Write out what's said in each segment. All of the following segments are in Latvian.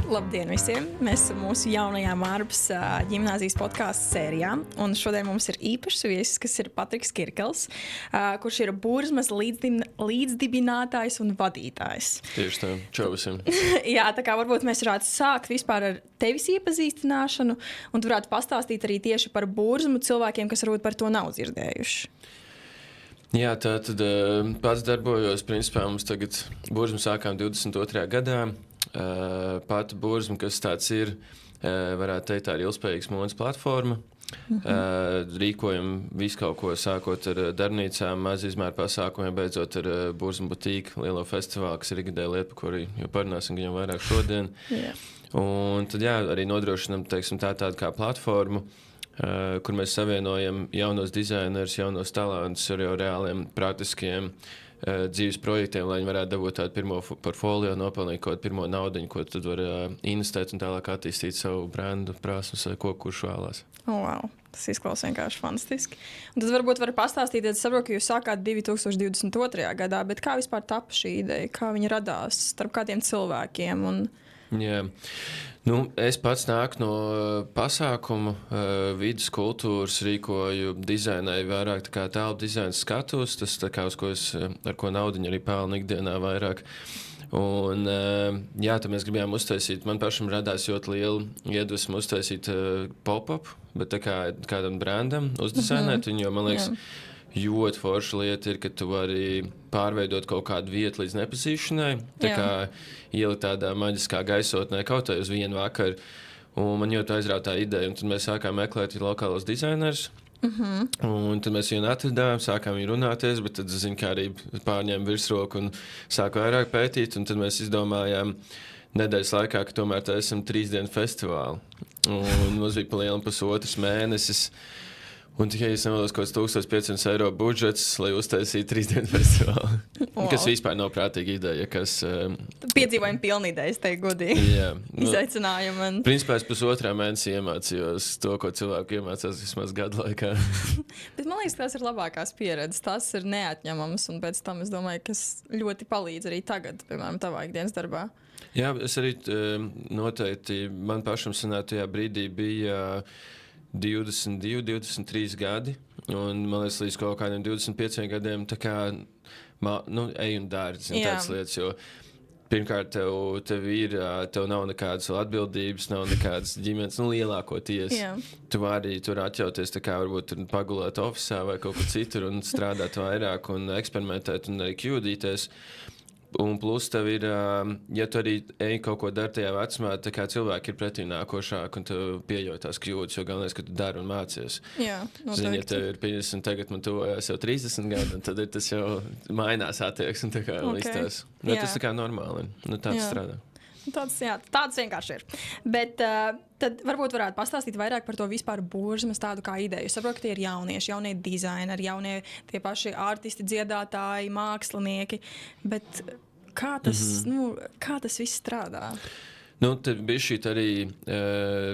Labdien visiem! Mēs esam mūsu jaunajā Mārbas ģimnāzijas podkāstu sērijā. Un šodien mums ir īpašs viesis, kas ir Patriks Kirkels, kurš ir Burzmas līdzdibinātājs un vadītājs. Tieši tā, čau visiem. Jā, tā kā varbūt mēs varētu sākt vispār ar tevis iepazīstināšanu, un tu varētu pastāstīt arī tieši par Burzmu cilvēkiem, kas varbūt par to nav dzirdējuši. Jā, tā tad pats darbojos, principā mums tagad Burzmu sākām 22. gadā. Pati Burzma, kas tāds ir, varētu teikt, tā ir ilgspējīgas modes platforma. Rīkojam visu kaut ko, sākot ar darbnīcām, maz izmēru pasākumiem, beidzot ar Burzma butīku, lielo festivālu, kas ir ikgadēja lieta, par kuru jau parunāsim gan vairāk šodien. Un tad jā, arī nodrošinam, teiksim, tādu kā platformu, kur mēs savienojam jaunos dizainerus, jaunos talantus ar jau reāliem, praktiskiem dzīves projektiem, lai viņi varētu dabūt tādu pirmo portfolio, nopelnīt kaut pirmo naudiņu, ko tad var investēt un tālāk attīstīt savu brendu, prasmes, ko kurš vēlās. Oh, wow. Tas izklausās vienkārši fantastiski. Un tad varbūt var pastāstīt, es saprotu, ka jūs sākāt 2022. gadā, bet kā vispār tapa šī ideja, kā viņa radās, starp kādiem cilvēkiem? Jā. Nu, es pats nāku no pasākumu, vidas kultūras, rīkoju, dizainēju vairāk tā kā telpu dizaina skatus, tas tā kā uz ko es, ar ko naudiņu arī pelnu ikdienā vairāk. Un, jā, tad mēs gribējām uztaisīt, man pašam radās ļoti liela iedvesma uztaisīt pop-up, bet tā kā kādam brandam uzdizainēt viņu, jo man liekas, ļoti forša lieta ir, ka tu vari pārveidot kaut kādu vietu līdz nepazīšanai, tā kā ielikt tādā maģiskā gaisotnē kaut vai uz vienu vakaru. Un man ļoti aizrāva tā ideja, un tad mēs sākām meklēt lokālos dizainerus. Un tad mēs viņu atradām, sākām viņu runāties, bet tad, zinu, kā arī pārņēma virsroku un sāku vairāk pētīt, un tad mēs izdomājām nedēļas laikā, ka tomēr tā esam 3 dienu festivāli. Un mums bija pa lielam pusotrs mēnesis. Un tikai es nevēlos kaut kāds 1500 eiro budžets, lai uztaisītu 3 dienu festivālu. Wow. Kas vispār nav prātīga ideja. Piedzīvojam pilnu ideju, es teiktu godīgi. Jā. Izaicinājumu. Principā es pusotrā mēnesī iemācījos to, ko cilvēku iemācās vismaz gadu laikā. Bet man liekas, tās ir labākās pieredzes. Tās ir neatņemamas. Un pēc tam es domāju, kas ļoti palīdz arī tagad, piemēram, tavā ikdienas darbā. Jā, es arī noteikti, man pašam sanāk tajā brīdī bija 22, 23 gadi, un man liekas, līdz kaut kādiem 25 gadiem tā kā, ej un dari, tādas lietas, jo pirmkārt tev nav nekādas atbildības, nav nekādas ģimenes, lielākoties. Tu vari atļauties tā kā varbūt pagulēt ofisā vai kaut kur citur un strādāt vairāk un eksperimentēt un arī kļūdīties. Un plus tev ir, ja tu arī ej kaut ko dari tajā vecumā, tā kā cilvēki ir pretī nākošāk un tev pieļauj tās kļūdas, jo galvenais, ka tu dari un mācies. Jā, noteikti. Zini, ja tev ir 50, tagad man tuvojās jau 30 gadi, un tad tas jau mainās attieksme, tā kā līdz bet tas tā kā normāli, tāds strādā. Tāds vienkārši ir. Bet tad varbūt varētu pastāstīt vairāk par to vispār Burzmas tādu kā ideju. Es saprotu, ka tie ir jaunieši, jaunie dizaineri, jaunie tie paši artisti, dziedātāji, mākslinieki. Bet kā tas viss strādā? Tad bišķīt arī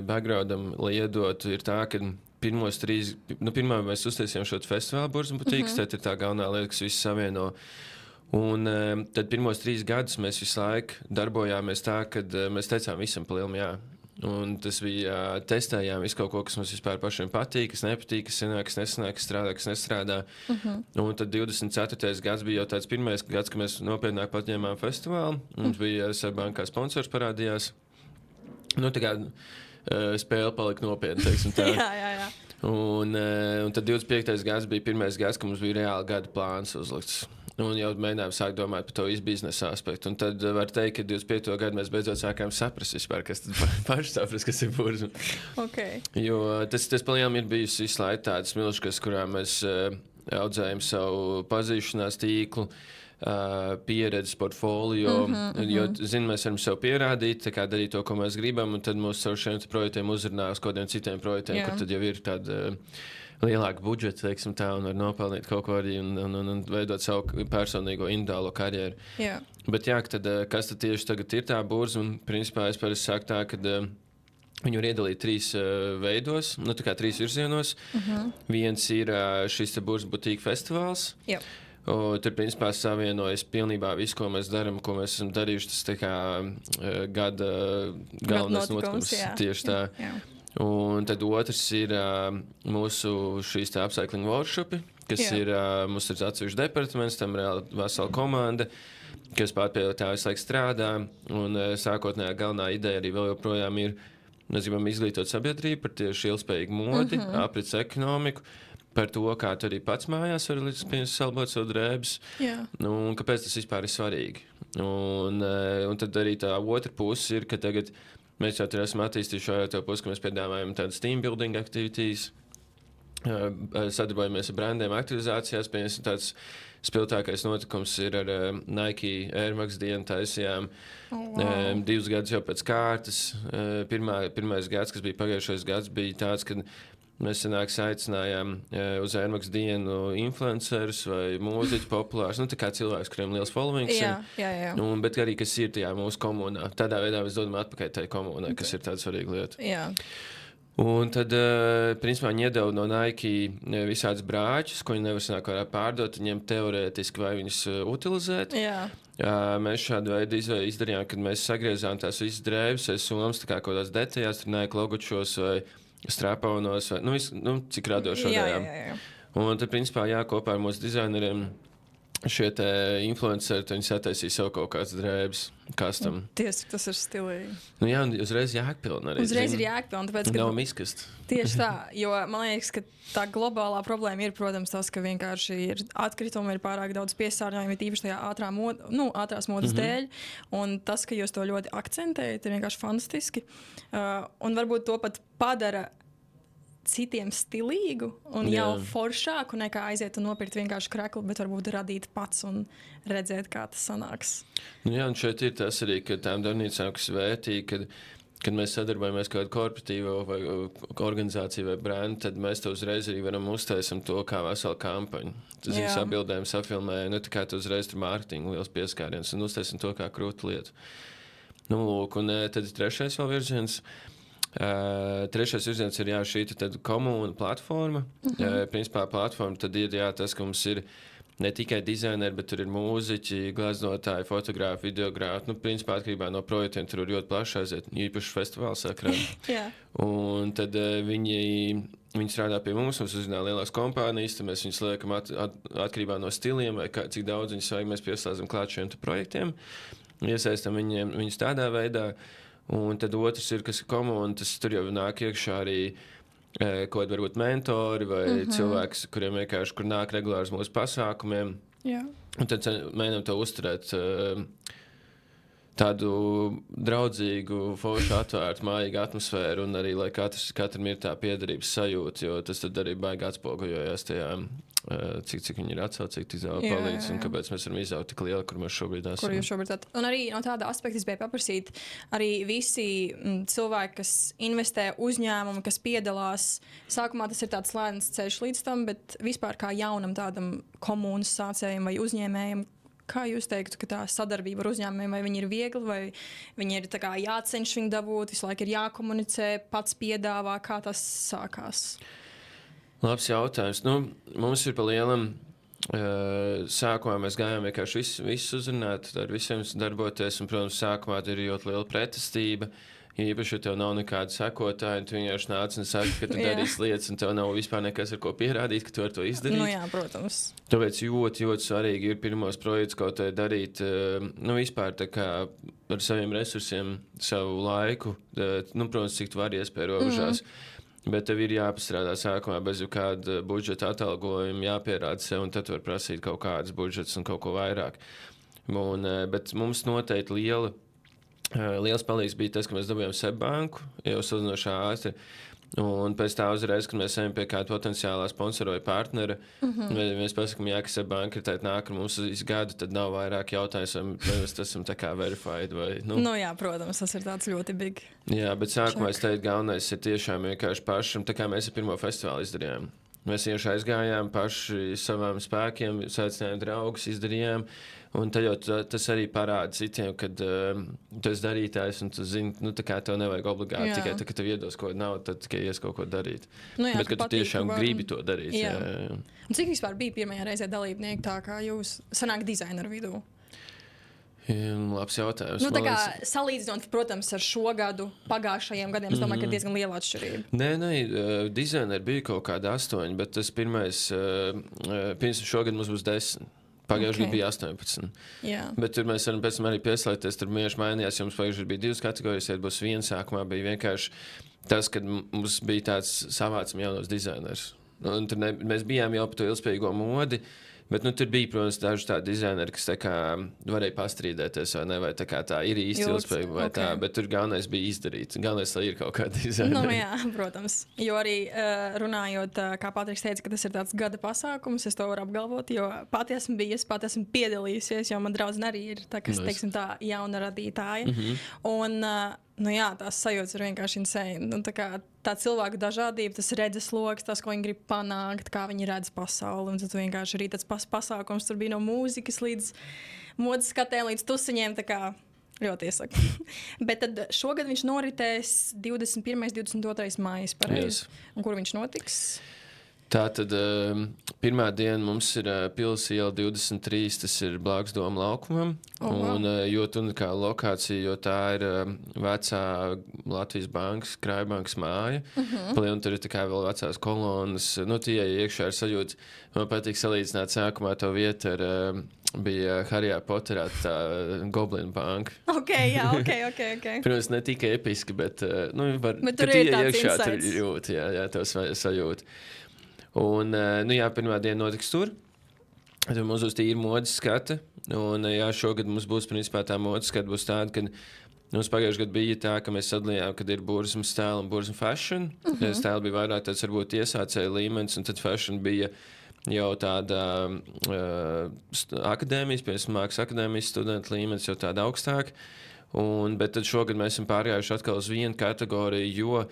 backgroundam, lai iedotu, ir tā, ka pirmā mēs uztaisījām šo festivālu Burzma butīkas, tad ir tā galvenā lieta, kas visu savieno. Un tad pirmos 3 gadus mēs visu laiku darbojāmies tā, ka mēs teicām visam pa lielam jā. Un tas bija, testējām visu kaut ko, kas mums vispār pašiem patīk, kas nepatīk, kas sanāk, kas nesanāk, kas strādā, kas nestrādā. Un tad 24. gads bija jau tāds pirmais gads, kad mēs nopietnāk patņēmām festivālu. Mums bija SRBank kā sponsors parādījās. Tā kā spēle palika nopietni, teiksim tā. Jā. Un tad 25. gads bija pirmais gads, kad mums bija reāli gada plāns uzlikts. Un jau mēģinājām sākt domāt par to biznesa aspektu. Un tad var teikt, ka 25. gadu mēs beidzot sākām saprast vispār, kas tad paši saprast, kas ir Burzma. Okay. Jo tas palielam ir bijusi visu laiku tādas milškas, kurā mēs audzējam savu pazīšanās tīklu, pieredzes portfolio, jo, mēs varam sev pierādīt, tā kā darīt to, ko mēs gribam, un tad mūs ar šiem projektiem uzrunā uz kādiem citiem projektiem, kur tad jau ir tāda lielāku budžetu, teiksim tā, un var nopelnīt kaut ko arī un veidot savu personīgo individuālo karjeru. Jā. Bet tad, kas tad tieši tagad ir tā Burzma? Principā es parasti saku tā, ka viņu var iedalīt 3 veidos, tā kā 3 virzienos. Viens ir šis te Burzma butīka festivāls. Jā. Tur, principā, savienojas pilnībā viss, ko mēs darām, ko mēs esam darījuši. Tas tā kā gada galvenais notikums. Tieši tā. Jā. Un tad otrs ir mūsu šīs upcycling workshopi, kas ir mums ir atsevišķi departaments, tam reāli vesela komanda, kas pie tā visu laiku strādā. Un sākotnējā galvenā ideja arī vēl joprojām ir, mēs gribam izglītot sabiedrību par tieši ilgspējīgu modi, aprits ekonomiku, par to, kā tu arī pats mājās vari salbot savu drēbes, un kāpēc tas vispār ir svarīgi. Un tad arī tā otra puse ir, ka tagad mēs jau esam attīstījuši to pusi, ka mēs piedāvājam tādas team building activities, sadarbojamies ar brandiem aktivizācijās, piemēram, tāds spilgtākais notikums ir ar Nike Air Max dienu taisījām 2 gadus jau pēc kārtas. Pirmais gads, kas bija pagājušais gads, bija tāds, kad mēs aicinājām uz Air Max dienu influencerus vai mūziķus populārus, tā kā cilvēkus, kuriem liels followings ir. Bet arī, kas ir tajā mūsu komunā. Tādā veidā mēs dodam atpakaļ tai komunai, kas ir tāda svarīga lieta. Jā. Un tad, principā, viņi iedeva no Nike visādus brāķus, ko viņi nevar sanāk varētu pārdot, viņiem teorētiski vai viņus utilizēt. Jā. Mēs šādu veidu izdarījām, kad mēs sagriezām tās visas drēbes, somas, tā kā kaut kādās detaļās, tur Nike logočos vai strapaunos, vai, cik radoši varējām. Jā. Un tad, principā, kopā ar mūsu dizaineriem šie te influenceri, viņi sataisīja sev kaut kādas drēbes, custom. Tieši tas ir stilīgi. Jā, un uzreiz jēgpilni arī. Uzreiz ir jēgpilni, tāpēc, ka... Nav miskast. Tieši tā, jo man liekas, ka tā globālā problēma ir, protams, tas, ka vienkārši ir atkritumi, ir pārāk daudz piesārņojumu, īpaši tajā ātrās modas dēļ, un tas, ka jūs to ļoti akcentējat, ir vienkārši fantastiski. Un varbūt to pat padara citiem stilīgu un jau foršāku nekā aiziet un nopirkt vienkārši kreklu, bet varbūt radīt pats un redzēt, kā tas sanāks. Un šeit ir tas arī, ka tām darbnīcām, kas vērtīgi, kad mēs sadarbojamies kādu korporatīvo vai organizāciju vai brandu, tad mēs to uzreiz arī varam uztaisam to kā veselu kampaņu. Tas ir sabildējums, safilmējam, tā kā tu uzreiz tur mārketingu liels pieskāriens un uztaisam to kā krūtu lietu. Lūk, un tad trešais vēl virziens. Trešais virziens ir šī komūna platforma. Principā platforma tad ir tas, ka mums ir ne tikai dizaineri, bet tur ir mūziķi, gleznotāji, fotogrāfi, videogrāfi. Principā atkarībā no projektiem tur ir ļoti plaši aiziet, īpaši festivāla sakrā. Un tad viņi strādā pie mums uzzina lielās kompānijas, tad mēs viņus liekam atkarībā no stiliem vai cik daudz viņus vajag, mēs pieslēdzam klāt šiem projektiem, iesaistam viņus tādā veidā. Un tad otrs ir, kas ir komuna, tas tur jau nāk iekšā arī kaut kādi varbūt mentori vai cilvēki, kuriem vienkārši kur nāk regulāri uz mūsu pasākumiem. Un tad mēģinām to uzturēt tādu draudzīgu, foršu, atvērtu, mājīgu atmosfēru un arī, lai katram ir tā piederības sajūta, jo tas tad arī baigi atspoguļojās tajā, cik viņi ir atsaucīgi, cik daudz palīdz un kāpēc mēs varam izaugt tik lieli, kur mēs šobrīd esam. Kur jūs šobrīd esat. Un arī no tāda aspekta es biju paprasīt, arī visi cilvēki, kas investē uzņēmumi, kas piedalās, sākumā tas ir tāds lēns ceļš līdz tam, bet vispār kā jaunam tādam komunas sācējiem vai uzņēmējiem, kā jūs teiktu, ka tā sadarbība ar uzņēmumiem, vai viņi ir viegli, vai viņi ir tā kā jācenš viņu dabūt, visu laiku ir jākomunicē, pats piedāvā, kā tas sākās? Labs jautājums. Mums ir pa lielam. Sākumā mēs gājām vienkārši visus uzrunāt, ar visiem darboties, un, protams, sākumā ir ļoti liela pretestība. Īpaši, ja tev nav nekāda sekotāja, un tu vienkārši nāc un saki, ka tu darīsi lietas, un tev nav vispār nekas, ar ko pierādīt, ka tu vari to izdarīt. Jā, protams. Tāpēc ļoti svarīgi ir pirmos projektus kaut kā darīt, vispār tā kā ar saviem resursiem, savu laiku, protams, cik tu vari iespēja robežās. Bet tev ir jāpastrādā sākumā bez kāda budžeta atalgojuma, jāpierāda sev, un tad var prasīt kaut kādas budžetas un kaut ko vairāk. Bet mums noteikti liels palīgs bija tas, ka mēs dabūjām Seibanku jau salīdzinoši ātri. Un pēc tā uzreiz, kad mēs ejam pie kāda potenciālā sponsora vai partnera, mēs pasakām, ka Seibanka ir tāda nāk ar mums uz gadu, tad nav vairāk jautājums, vai mēs esam tā kā verified vai, Jā, protams, tas ir tāds ļoti big. Jā, bet sākumā es teiktu, galvenais ir tiešām vienkārši pašam, tā kā mēs ar pirmo festivālu izdarījām. Mēs vienkārši aizgājām paši savām spēkiem, saicinājām draugus, izdarījām. Un tad jau tas arī parāda citiem, kad tu esi darītājs un tu zini, nu, tā kā tev nevajag obligāti tikai tā, ka tev iedos kaut ko naudu, tad tikai ies kaut ko darīt. Nu, jā, bet, ka tu tiešām gribi to darīt. Jā. Un cik vispār bija pirmajā reizē dalībnieki tā, kā jūs sanāk dizaineru vidū? Labs jautājums. Nu, tā kā salīdzinot, protams, ar šo gadu, pagājušajiem gadiem, es domāju, ka diezgan liela atšķirība. Nē, dizaineri bija kaut kādi 8, bet tas pirmais, pirms šogad mums būs 10. Pagājušajā gadā bija 18. Jā. Bet tur mēs varam pēc tam arī pieslēgties. Tur vienkārši mainījās. Jums pagājušajā gadā bija 2 kategorijas, ja būs 1. Sākumā bija vienkārši tas, kad mums bija tāds savācam jaunos dizainerus. Un tur mēs bijām jau par to ilgspējīgo modi. Bet tur bija, protams, daži tādi dizaineri, kas tā kā varēja pastrīdēties, vai ne, vai tā ir īsti ilgspējība, vai tā, bet tur galvenais bija izdarīt. Galvenais, lai ir kaut kāda dizaineri. Nu, jā, protams. Jo arī runājot, kā Patriks teica, ka tas ir tāds gada pasākums, es to varu apgalvot, jo pati esmu bijusi, pati esmu piedalījusies, jo man draudzene arī ir tā, kas, teiksim, tā jauna radītāja. Un, nu jā, tās sajūtas ir vienkārši insane. Nu, tā cilvēku dažādība, tas redzes loks, tas, ko viņi grib panākt, kā viņi redz pasauli. Un tad vienkārši arī tāds pasākums, tur bija no mūzikas līdz modes skatēm, līdz tusiņiem. Tā kā ļoti iesaku. Bet tad šogad viņš noritēs 21. 22. maijs, pareizi. Un kur viņš notiks? Tātad pirmā diena mums ir Pils iela 23, tas ir blakus Doma laukumam. Un ļoti unikāla lokācija, jo tā ir vecā Latvijas bankas, Krājbankas māja. Un tur ir tā kā vēl vecās kolonas. Nu, tie iekšā ir sajūta. Man patīk salīdzināt sākumā to vietu ar bija Harijā Poterā tā Goblin banka. Ok. Protams, ne tikai episki, bet, bet tur ir tāds iekšā, insights. tur jūt, jā, to sajūt. Un, pirmā diena notiks tur. Tad mums būs tīri modes skata. Un, šogad mums būs, principā, tā modes skata būs tāda, ka mums pagājušajā gadā bija tā, ka mēs sadalījām, kad ir burzma style un burzma fashion. Style bija vairāk tāds, varbūt, iesācēja līmenis, un tad fashion bija jau tāda akadēmijas, piemēram, mākslas akadēmijas studenta līmenis, jau tāda augstāka. Bet tad šogad mēs esam pārgājuši atkal uz vienu kategoriju, jo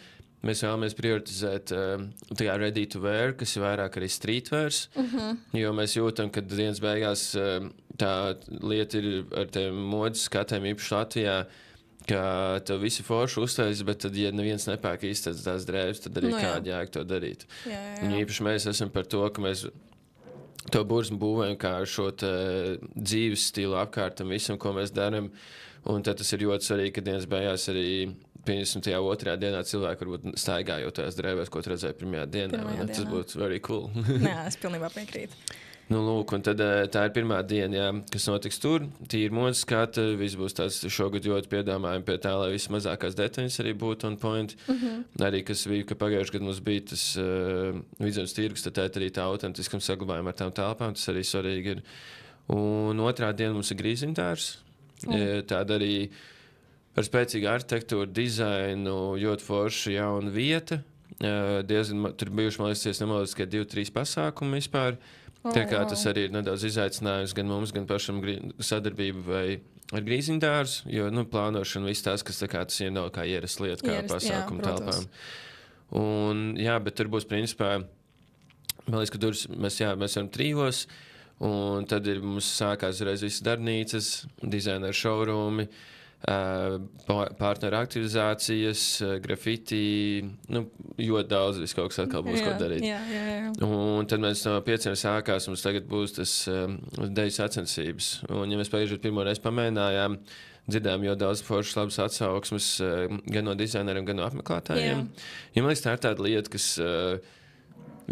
mēs vēlamies prioritizēt ready to wear, kas ir vairāk arī streetwears, jo mēs jūtam, ka dienas beigās tā lieta ir ar tiem modes skatēm īpaši Latvijā, ka tev visi forši uztaisa, bet tad, ja neviens nepērk īsti tās drēbes, tad arī kādi jāk to darīt. Jā. Un īpaši mēs esam par to, ka mēs to burzmu būvējam kā šo dzīves stilu apkārtam visam, ko mēs darām. Un tad tas ir ļoti svarīgi, ka dienas beigās arī 52. dienā cilvēki varbūt staigā jau tās drēbēs, ko redzēja pirmajā dienā. Tas būtu very cool. Jā, es pilnībā piekrītu. Lūk, un tad tā ir pirmā diena, jā, kas notiks tur. Tīri modes skata, viss būs tāds šogad ļoti piedāvājumi pie tā, lai viss mazākās detaļas arī būtu on point. Arī, kas bija, ka pagājušajā gadā mums bija tas Vidzemes tirgus, tad arī tā autentiskam saglabājumam ar tām telpām, tas arī svarīgi ir. Un otrā diena mums ir grīzintārs. Tāda arī ar spēcīgu arhitektūru, dizainu, ļoti forša jauna vieta. Tur bijuši, man liekas, nemaldos, ka 2-3 pasākumi vispār. Tā kā tas arī ir nedaudz izaicinājums gan mums, gan pašam sadarbību vai ar grīzindārzu, jo, plānošana viss tās, kas tā kā tas ir nav kā ierasta lieta, kā pasākumu telpām. Un, jā, bet tur būs, principā, man liekas, ka tur mēs varam 3. Un tad mums sākās uzreiz visas darbnīcas, dizaineru šourumi, partneru aktivizācijas, grafiti, ļoti daudz viss kaut kas atkal būs, ko darīt. Jā. Un tad mēs no 5 sākās, mums tagad būs tas deju sacensības. Un, ja mēs pagājušajā pirmo reizi pamēģinājām, dzirdējām jau daudz foršas labas atsauksmes gan no dizaineriem, gan no apmeklētājiem. Ja man liekas, tā ir tāda lieta, kas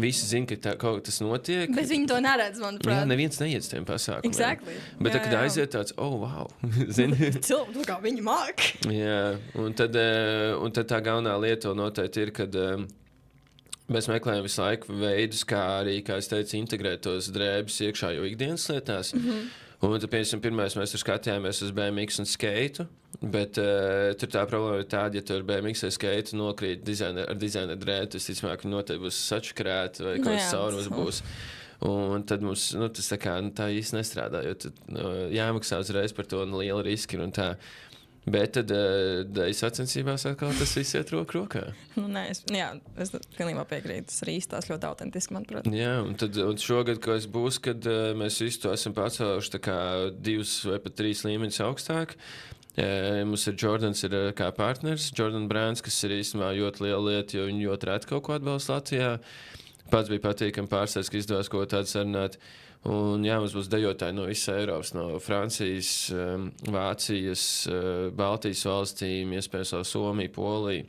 visi zina, ka kaut kas notiek. Bet viņi to neredz, manuprāt. Jā, neviens neiet uz tiem pasākumiem. Exactly. Bet tad, kad aiziet tāds, wow, zini. Cilvēki, kā viņi māk. Jā, un tad tā galvenā lieta noteikti ir, kad mēs meklējam visu laiku veidus, kā arī, kā es teicu, integrēt tos drēbes iekšā jau ikdienas lietās. Un tad, piemēram, pirmais mēs tur skatījāmies uz BMX un skeitu, bet tur tā problēma ir tāda, ja tu ar BMX vai skeitu nokrīt ar dizaineru drēbi, tas, ticamāk, noteikti būs sačakrēta vai kaut kas caurums būs. Un tad mums tas tā īsti nestrādā, jo tad jāmaksā uzreiz par to un liela riski un tā. Bet tad daļas sacensībās atkal tas viss iet roku rokā. Es pilnībā piekrītu. Tas arī īstās ļoti autentiski, manuprāt. Jā, un šogad, kas būs, kad mēs visu to esam pacēluši tā kā 2 vai pat 3 līmeņus augstāk. Mums ir Jordans kā partners, Jordan Brands, kas ir īstenībā ļoti liela lieta, jo viņi ļoti reti kaut ko atbalsta Latvijā. Pats bija patīkami pārsteigts, ka izdevās ko tādu sarunāt. Un jā, mums būs dejotāji no visas Eiropas, no Francijas, Vācijas, Baltijas valstīm, iespējams vēl Somija, Polija.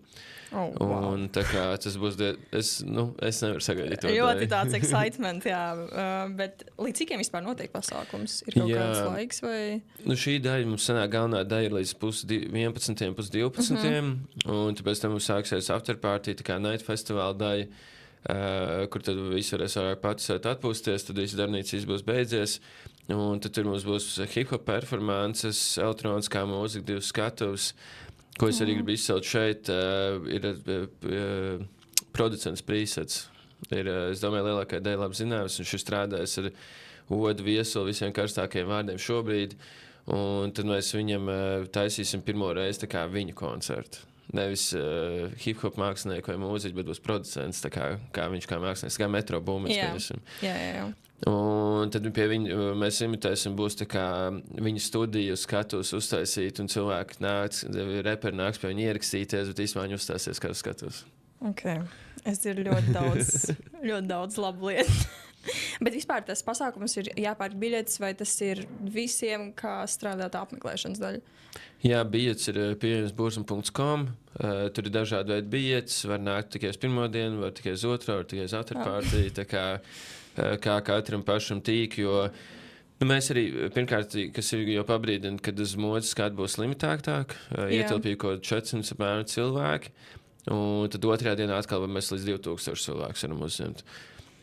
Oh, wow. Un tā kā tas būs, es nevaru sagaidīt to. Ļoti tāds excitement, jā. Bet līdz cikiem vispār notiek pasākums? Ir kaut kāds laiks vai? Šī daļa mums sanāk galvenā daļa līdz 11, 12. Un tāpēc tam mums sāksies afterparty, tā kā night festivāla daļa, kur tad visi varēs vairāk pats atpūsties, tad viss darbnīcīs būs beidzies. Un tad tur mums būs hip-hop performances, elektroniskā mūzika, 2 skatuves. Ko es arī gribu izcelt šeit, ir producents Presets. Es domāju, lielākajai daļai labi zināms, un šis strādājas ar Odu Viesuli visiem karstākajiem vārdiem šobrīd. Un tad mēs viņam taisīsim pirmo reizi tā kā viņa koncertu. Nevis hip-hop mākslinieku vai mūziķu, bet būs producents, tā kā viņš kā mākslinieks, kā Metro Boomis. Jā. Un tad pie viņa mēs imitēsim, būs tā kā viņa studiju skatus uztaisīt, un cilvēki nāks, reperi nāks pie viņa ierakstīties, bet īstenībā viņi uzstāsies kā skatus. Okay. Es dzirdu ļoti daudz labu lietu. Bet vispār tas pasākums ir jāpērk biļetes, vai tas ir visiem, kā strādāt apmeklēšanas daļa? Jā, biļetes ir pieejams burzum.com. Tur ir dažādi veidi biļetes. Var nākt tikai uz pirmo dienu, var tikai uz otro, var tikai uz afterparty. Tā kā katram pašam tīk, jo mēs arī, pirmkārt, kas ir jau pabrīdina, kad uz modes skatu būs limitētāk, ietilpīja kaut 400 apmēram cilvēki, un tad otrajā dienā atkal mēs līdz 2000 cilvēkus varam uzņemt.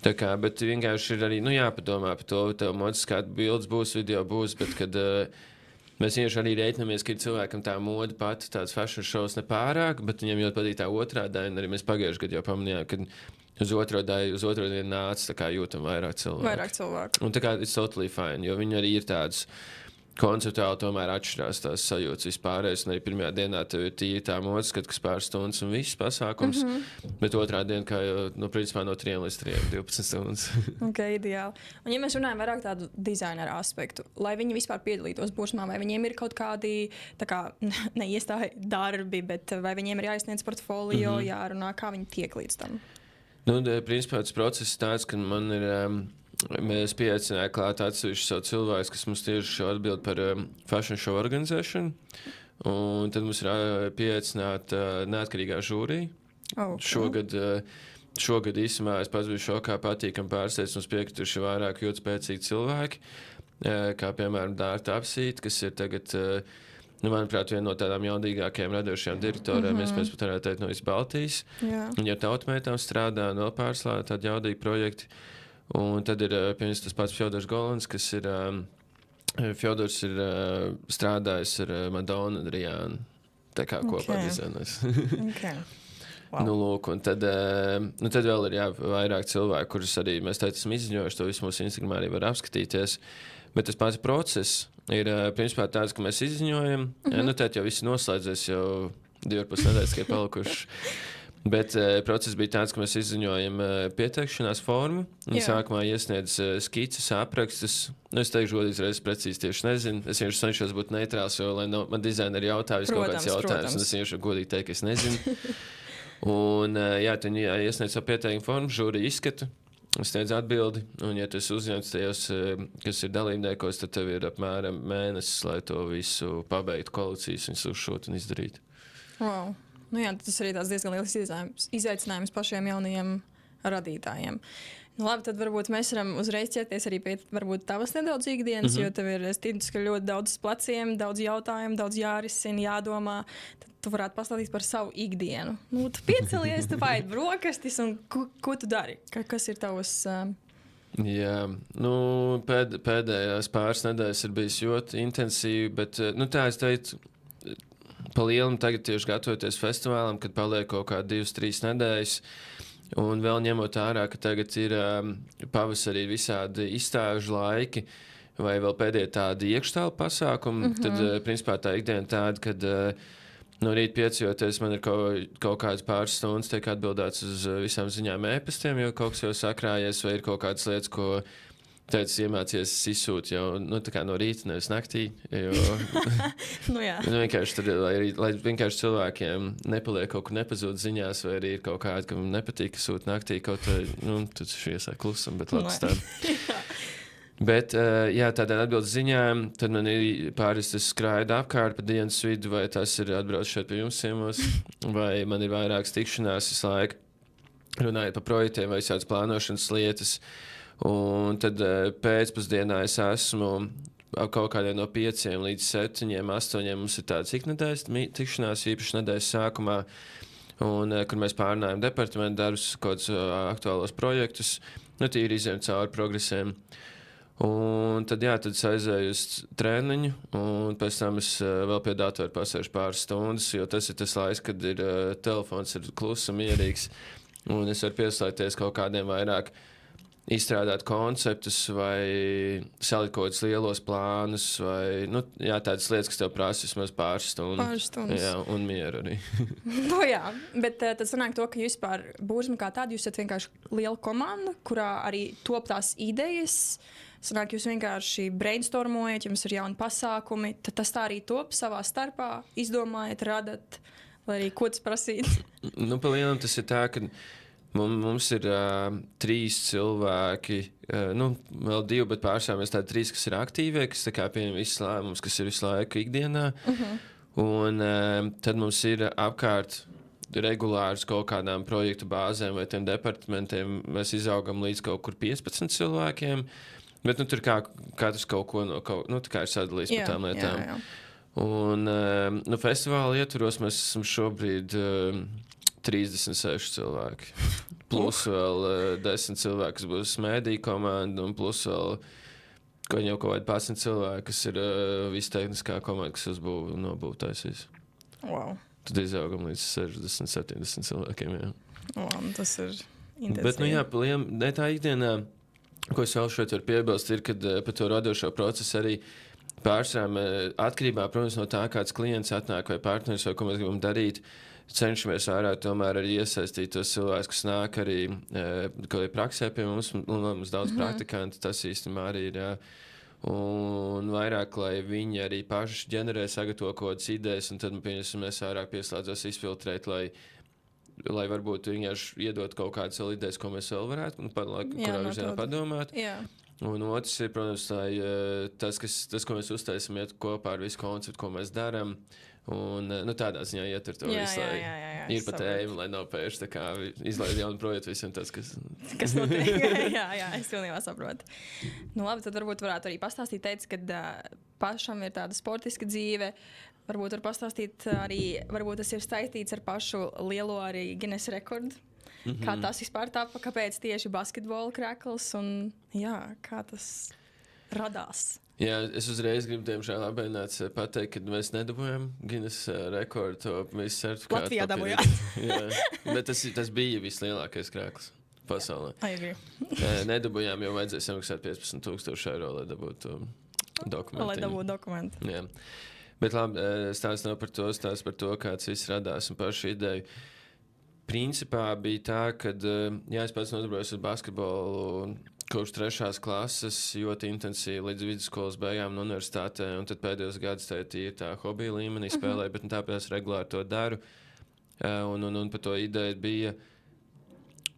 Tā kā, bet vienkārši ir arī, jāpadomā par to, tev modes skatu bildes būs, video būs, bet kad mēs vienkārši arī reiķinamies, ka ir cilvēkam tā moda pati, tāds fashion shows nepārāk, bet viņam ļoti patīk tā otrā daļa, un arī mēs pagājuši gadu jau pamanījām, kad uz otro dienu nāca, tā kā jūtam vairāk cilvēku. Un tā kā it's totally fine, jo viņi arī ir tāds konceptuāli tomēr atšķirās tās sajūtas vispārējais, un arī pirmajā dienā tev ir tīri tā modes, kas pāris stundas un viss pasākums, bet otrā diena, kā jau, principā no 3 līdz 3, 12 stundas. Ok, ideāli. Un ja mēs runājam vairāk tādu dizaineru aspektu, lai viņi vispār piedalītos bursmā, vai viņiem ir kaut kādi, tā kā, neiestāja darbi, bet vai viņiem ir jāizsniedz portfolio, jārunā, kā viņi tiek līdz tam? Principā tas process tāds, ka man ir, mēs pieaicināju klāt atsevišķu savu cilvēku, kas mums tieši atbild par fashion show organizēšanu, un tad mums ir pieaicināta neatkarīgā žūrija. Okay. Šogad īsumā es pats biju šokā, patīkam pārsteidz, mums piekrituši vairāk ļoti spēcīgi cilvēki, kā piemēram Dārta Apsīta, kas ir tagad, manuprāt, viena no tādām jaudīgākajām radošajām direktoriem, iespējams pat varētu teikt no visas Baltijas. Viņa ar tautmētām strādā, no pārslāda tādi jaudīgi projekti. Un tad ir piemēram tas pats Fjodors Golans, kas ir, Fjodors ir strādājis ar Madonu un Riānu, tā kā kopā dizainēs. Wow. Lūk, un tad vēl ir vairāk cilvēku, kurus arī mēs teicam izziņojuši, to visu mūsu Instagramā arī var apskatīties. Bet tas pats process ir principā tāds, ka mēs izziņojam, tad jau viss noslēdzies, jau 2,5 nedēļas tikai palikuši. Bet process bija tāds, ka mēs izziņojam pieteikšanās formu. Viņa sākumā iesniedz skices, aprakstus. Es teikšu, godīgi, reiz precīzi tieši nezinu. Es vienkārši cenšos būt neitrāls, jo, lai man dizaineri jautājums kaut kāds jautājums, un es vienkārši godīgi teiktu, ka es nezinu. Un, tad viņi iesniedz savu pieteikumu formu, žūri izskatu, sniedz atbildi. Un, ja tu esi uzņemts tajos, kas ir dalībniekos, tad tev ir apmēram mēnesis, lai to visu pabeigtu, kolekcijas, viņus uzšūt un izdarīt. Wow. Tas arī diezgan liels izaicinājums pašiem jaunajiem radītājiem. Labi, tad varbūt mēs varam uzreiz ķerties arī pie varbūt tavas nedaudz ikdienas, jo tev ir, es ticu, ka ļoti daudz pleciem, daudz jautājumu, daudz jārisina, jādomā. Tad tu varētu pastāstīt par savu ikdienu. Tu piecelies, tu paēd brokastis, un ko tu dari? Kas ir tavs... Jā, pēdējās pāris nedēļas ir bijis ļoti intensīvi, bet tā es teicu, pa lielam tagad tieši gatavoties festivālam, kad paliek kaut kā 2-3 nedēļas, un vēl ņemot ārā, ka tagad ir pavasarī visādi izstāžu laiki, vai vēl pēdējie tādi iekštālu pasākumi, tad, principā, tā ikdiena tāda, kad no rīta pieceļoties, man ir kaut kādas pāris stundas tiek atbildēts uz visām ziņām e-pastiem, jo kaut kas jau sakrājies, vai ir kaut kādas lietas, ko teicis iemācies izsūt jau tā kā no rīta, nevis naktī. Jo, vienkārši tad, lai vienkārši cilvēkiem nepaliek kaut kur nepazūd ziņās, vai arī ir kaut kāda, kam nepatīk, ka sūt naktī kaut kā, tad šī iesāk klusam, bet labi stāv. Bet, tādēļ atbildes ziņām, tad man ir pāris skraidu apkārt pa dienas vidu, vai tas ir atbrauc šeit pie jums ciemos, vai man ir vairākas tikšanās visu laiku, runājot par projektiem vai visādas plānošanas lietas. Un tad pēcpusdienā es esmu kaut kādiem no 5 līdz 7, 8 mums ir tādas iknedēļas tikšanās, īpaši nedēļas sākumā, un kur mēs pārnājam departamentu darbus, kaut kādus aktuālos projektus, tīri izējam cauri progresiem. Un tad, tad es aizēju uz treniņu, un pēc tam es vēl pie datora pasēžu pāris stundas, jo tas ir tas laiks, kad ir telefons ir klusa, mierīgs, un es varu pieslēgties kaut kādiem vairāk izstrādāt konceptus vai salikt kaut kādus lielos plānus vai, tādas lietas, kas tev prasa vismaz pāris stundas. Jā, un mieru arī. Bet tad sanāk to, ka jūs par Burzma kā tādu, jūs esat vienkārši liela komanda, kurā arī top tās idejas. Sanāk, jūs vienkārši brainstormojat, jums ir jauni pasākumi, tad tas tā arī top savā starpā, izdomājat, radat, lai arī ko tas prasīt. Pa lielam tas ir tā, ka mums ir 3 cilvēki, vēl 2, bet pārsvarā mēs tādi 3, kas ir aktīvie, kas tā kā pieņem visus lēmumus, kas ir visu laiku ikdienā. Un tad mums ir apkārt regulārs kaut kādām projektu bāzēm vai tiem departamentiem. Mēs izaugam līdz kaut kur 15 cilvēkiem. Bet tur katrs kaut ko tā kā ir sadalījis par tām lietām. Jā. Un festivāla ietvaros mēs esam šobrīd 36 cilvēki. Plus vēl 10 cilvēki, kas būs mēdīja komanda, un plus vēl kaut kādi 11 cilvēki, kas ir viss tehniskā komanda, kas nobūvtaisīs. Wow. Tad izaugam līdz 60, 70 cilvēkiem. Jā. Wow, tas ir intensīvi. Bet, tā ikdienā, ko es vēl šeit varu piebilst, ir, kad par to radošo procesu arī pārsvarā atkarībā, protams, no tā, kāds klients atnāk vai partneris vai ko mēs gribam darīt, cenšamies vairāk tomēr arī iesaistīt tos cilvēkus, kas nāk arī kaut kādā praksē pie mums, un mums daudz praktikanti, tas īstenībā arī ir, jā. Un vairāk, lai viņi arī paši ģenerē, sagatavo kaut kādas idejas, un tad mēs vairāk pieslēdzos izfiltrēt, lai varbūt vienkārši iedot kaut kādas vēl idejas, ko mēs vēl varētu, kurā virzienā padomāt. Jā. Un otrs ir, protams, tas, ko mēs uztaisam, iet kopā ar visu konceptu, ko mēs darām. Un tādā ziņā iet ar to visu, lai ir pat ēma, lai nav pēkšņi tā kā izlaid jaunu projektu visiem tas, kas notiek. jā, es pilnībā saprotu. Labi, tad varbūt varētu arī pastāstīt, kad pašam ir tāda sportiska dzīve. Varbūt var pastāstīt arī, varbūt tas ir saistīts ar pašu lielo arī Guinness rekordu. Kā tas vispār tāpa, kāpēc tieši basketbola krekls un kā tas radās? Jā, es uzreiz gribu diemžēl apbēnāts pateikt, ka mēs nedabūjām Guinness rekordu, to visu certifikātu. Latvijā dabūjāt. Jā, bet tas bija vislielākais krekls pasaulē. Nedabūjām, jo vajadzēja samaksāt 15,000 eiro, lai dabūtu dokumentu. Lai dabūtu dokumentu. Jā. Bet labi, stāsts nav par to, kāds viss radās un pašu ideju. Principā bija tā, ka es pats nodarbojos ar basketbolu kopš 3. klases ļoti intensīvi līdz vidusskolas beigām un universitātē, un tad pēdējos gadus tā hobija līmenī spēlēju, bet tāpēc es regulāri to daru. Un par to ideju bija,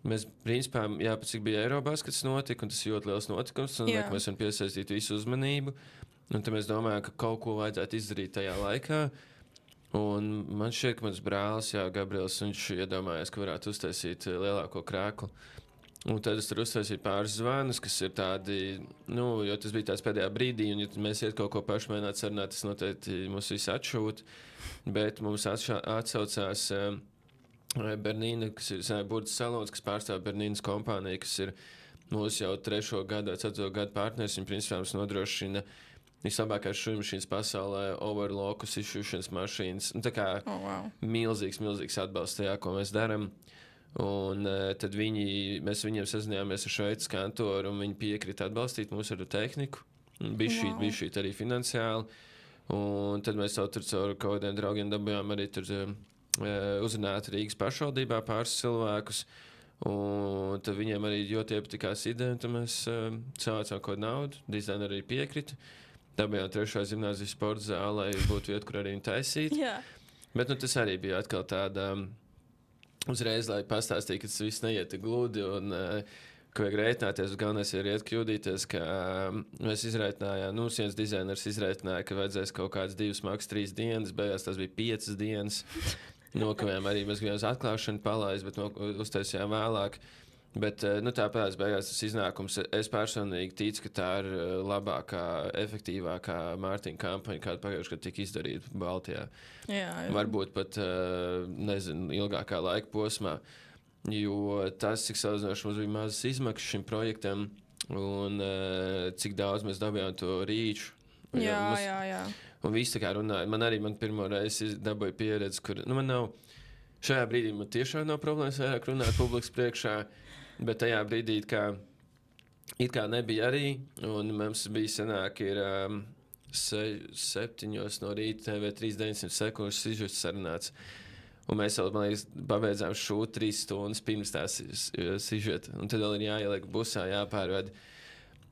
mēs principā, cik bija Eirobaskets notika, un tas ir ļoti liels notikums, un mēs varam piesaistīt visu uzmanību. Un tad mēs domājam, ka kaut ko vajadzētu izdarīt tajā laikā. Un man šķiet, ka mans brālis, Gabriels, viņš iedomājās, ka varētu uztaisīt lielāko krēklu. Un tad es tur uztaisīju pāris zvanus, kas ir tādi, jo tas bija tāds pēdējā brīdī, un ja mēs iet kaut ko paši mēģināt sarunāt, tas noteikti mūs visi atšūt. Bet mums atsaucās Bernīna, kas ir Burdas salons, kas pārstāv Bernīnas kompāniju, kas ir mūsu jau 3. gadu, 4. gadu partners, un principā mums nodrošina vislabākās šūmašīnas pasaulē, overlockus, izšūšanas mašīnas. Tā kā milzīgs atbalsts tajā, ko mēs darām. Un tad mēs viņiem sazinājāmies ar Šveices kantoru, un viņi piekrita atbalstīt mūsu ar tehniku. Bišķīt arī finansiāli. Un tad mēs tur caur kaut kādiem draugiem dabījām arī tur uzrunāt Rīgas pašvaldībā pāris cilvēkus. Un tad viņiem arī ļoti iepatikās ideja, un tad mēs savācām kaut kādu naudu. Dizaini arī piekrita. Dabījām 3. gimnāzijas sporta zāli, lai būtu vieta, kur arī viņi taisīt. Bet tas arī bija atkal tāda uzreiz, lai pastāstītu, ka tas viss neiet gludi. Un, ko vajag rēķināties, galvenais ir iet kļūdīties, ka mēs izrēķinājām, viens dizainers izrēķināja, ka vajadzēs kaut kādas 2, maks 3 dienas, beigās tas bija 5 dienas. Nokavējām arī, mēs gribējām uz atklāšanu palaist, bet uztaisījām vēlāk. Bet tāpēc beigās tas iznākums, es personīgi ticu, ka tā ir labākā, efektīvākā mārketinga kampaņa, kāda pagājušajā gadā tika izdarīta Baltijā. Jā. Varbūt pat, ilgākā laika posmā. Jo tas, cik salīdzinoši mums bija mazas izmaksas šim projektam un cik daudz mēs dabījām to rīču. Jā. Un viss tā kā runāja. Man pirmo reizi dabūja pieredzi, kur man nav, šajā brīdī man tiešām nav problēmas vairāk runāt publikas priekšā, bet tajā brīdī it kā nebija arī, un mums bija sanāk ir 7 no rīta TV3 900 sekundes sižets sarunāts. Un mēs jau, man liekas, pabeidzām šūt 3 stundas pirms tās sižeta. Un tad vēl ir jāieliek busā, jāpārved.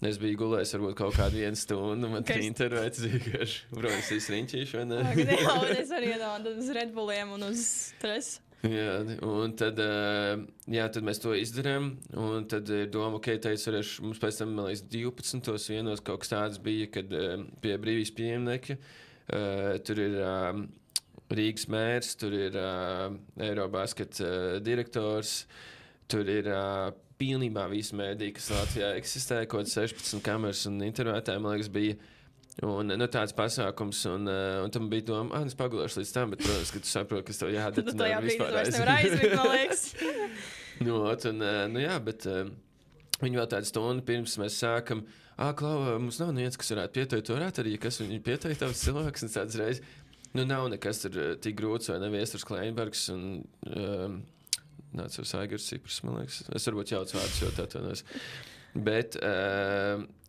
Es biju gulējis varbūt kaut kādu 1 stundu, man intervētas vienkārši. Protams, es riņķīšu, vai ne? Jā, un es arī iedomāju uz Red Bulliem un uz stresu. Jā, un tad mēs to izdarām, un tad doma, teicu, mums pēc tam, man liekas, 12. vienos kaut kas tāds bija, kad pie Brīvības pieejamnieka tur ir Rīgas mērs, tur ir Eirobasket direktors, tur ir pilnībā visi mēdī, kas Latvijā eksistē, kaut 16 kameras un intervētāji, man liekas, bija. Un tāds pasākums, un tam bija doma, es pagulēšu līdz tam, bet, protams, ka tu saproti, kas tev jādara. Tu tajā brīdī vairs nevar aizvigt, man liekas. Bet viņi vēl tādu stundu pirms mēs sākam, Klau, mums nav neviens, kas varētu pieteikt, varētu arī, kas viņi pieteikt tavs cilvēks, un tāds reiz. Nav nekas tur tik grūts, vai ne? Viesturs Kleinbergs un nāc ar Saigars Cipras, man liekas. Es varbūt jaucu vārdus, jo tā nes. Bet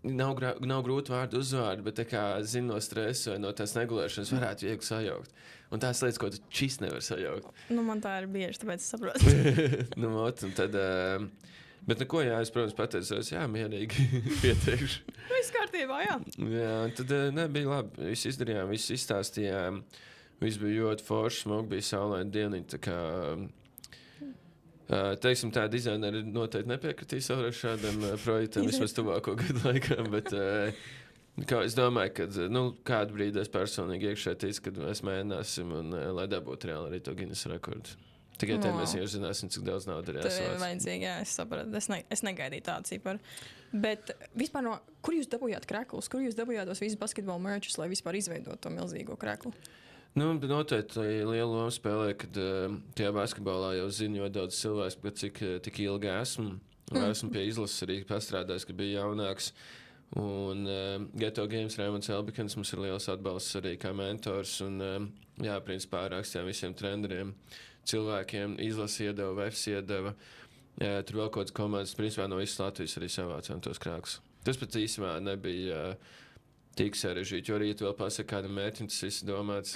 nav grūti vārdu uzvārdu, bet tā kā zinu no stresa vai no tās negulēšanas varētu viegli sajaukt. Un tās lietas, ko tu čist nevar sajaukt. Man tā ir bieži, tāpēc es saprotu. Un tad... Bet es, protams, pateicos, mierīgi pieteikšu. Viss kārtībā, jā. Jā, tad nebija labi. Viss izdarījām, viss izstāstījām. Viss bija ļoti forši, smuki, bija saulaina dieniņa. Tā kā, teiksim, tā dizaineri noteikti nepiekritīs vēlreiz šādam projektam, vismaz tuvāko gadu laikā. Bet es domāju, ka kādu brīdi es personīgi iekšē ticu, kad mēs mēģināsim un lai dabūtu reāli arī to Guinness rekordu. Tikai tad mēs jau zināsim, cik daudz naudas ir jāsavāc. Tas ir vajadzīgi, jā, es sapratu. Es negaidīju tādu ciparu. Bet vispār kur jūs dabūjāt kreklus? Kur jūs dabūjāt tos visus basketbola merčus, lai vispār izveidotu to milzīgo kreklu? Noteikti lielu lomu spēlē, kad tajā basketbolā jau zinu ļoti daudz cilvēku, cik ilgi esmu. Esmu pie izlases arī pastrādājis, kad bija jaunāks. Un Geto Games Raimonds Elbikens mums ir liels atbalsts arī kā mentors. Un, principā rakstījām visiem treneriem, cilvēkiem, izlasi iedeva, vefs iedeva. Tur vēl kaut kādas komandas, principā no visas Latvijas arī savācām tos krāklus. Tas pat īstenībā nebija tik sarežģīti, jo arī tu vēl pasaki kādam mērķim, tas viss domāts.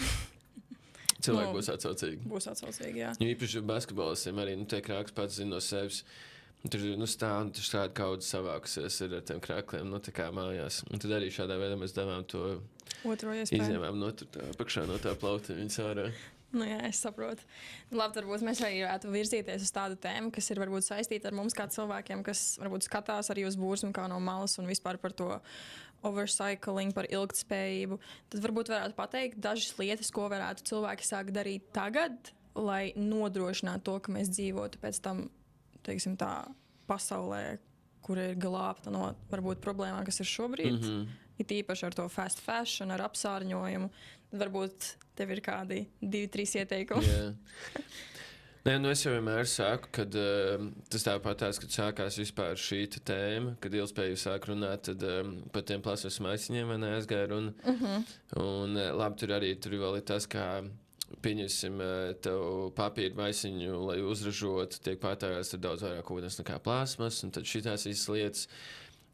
Cilvēki būs atsaucīgi. Būs atsaucīgi, jā. Jo īpaši basketbolistiem arī, tie krāklis pats zina no sevis. Tur stāv un tur šādi kaudzes savākusies ar tiem krākliem, tā kā mājās. Un tad arī šādā veidā mēs devām to otro iespēju. Izņēmām no apakšā no tā plauta viņas ārā. Jā, es saprotu. Labi, varbūt mēs arī varētu virzīties uz tādu tēmu, kas ir varbūt saistīta ar mums kā cilvēkiem, kas varbūt skatās arī uz Burzmu kā no malas un vispār par to overcycling, par ilgtspējību. Tad varbūt varētu pateikt dažas lietas, ko varētu cilvēki sākt darīt tagad, lai nodrošinātu to, ka mēs dzīvotu pēc tam, teiksim tā, pasaulē, kur ir glābta no varbūt problēmām, kas ir šobrīd. It īpaši ar to fast fashion, ar apsārņojumu. Tad varbūt tev ir kādi 2-3 ieteikumi. Nē, es jau vienmēr saku, kad tas tāpatās, kad sākās vispār šī tēma, kad ilgspējīgi sāk runāt, tad par tiem plasmas maisiņiem neaizgāja runa. Un labi, tur vēl ir tas, kā pieņemsim tev papīra maisiņu, lai uzražotu, tiek patērēts daudz vairāk ūdens nekā plasmas, un tad šitās visas lietas.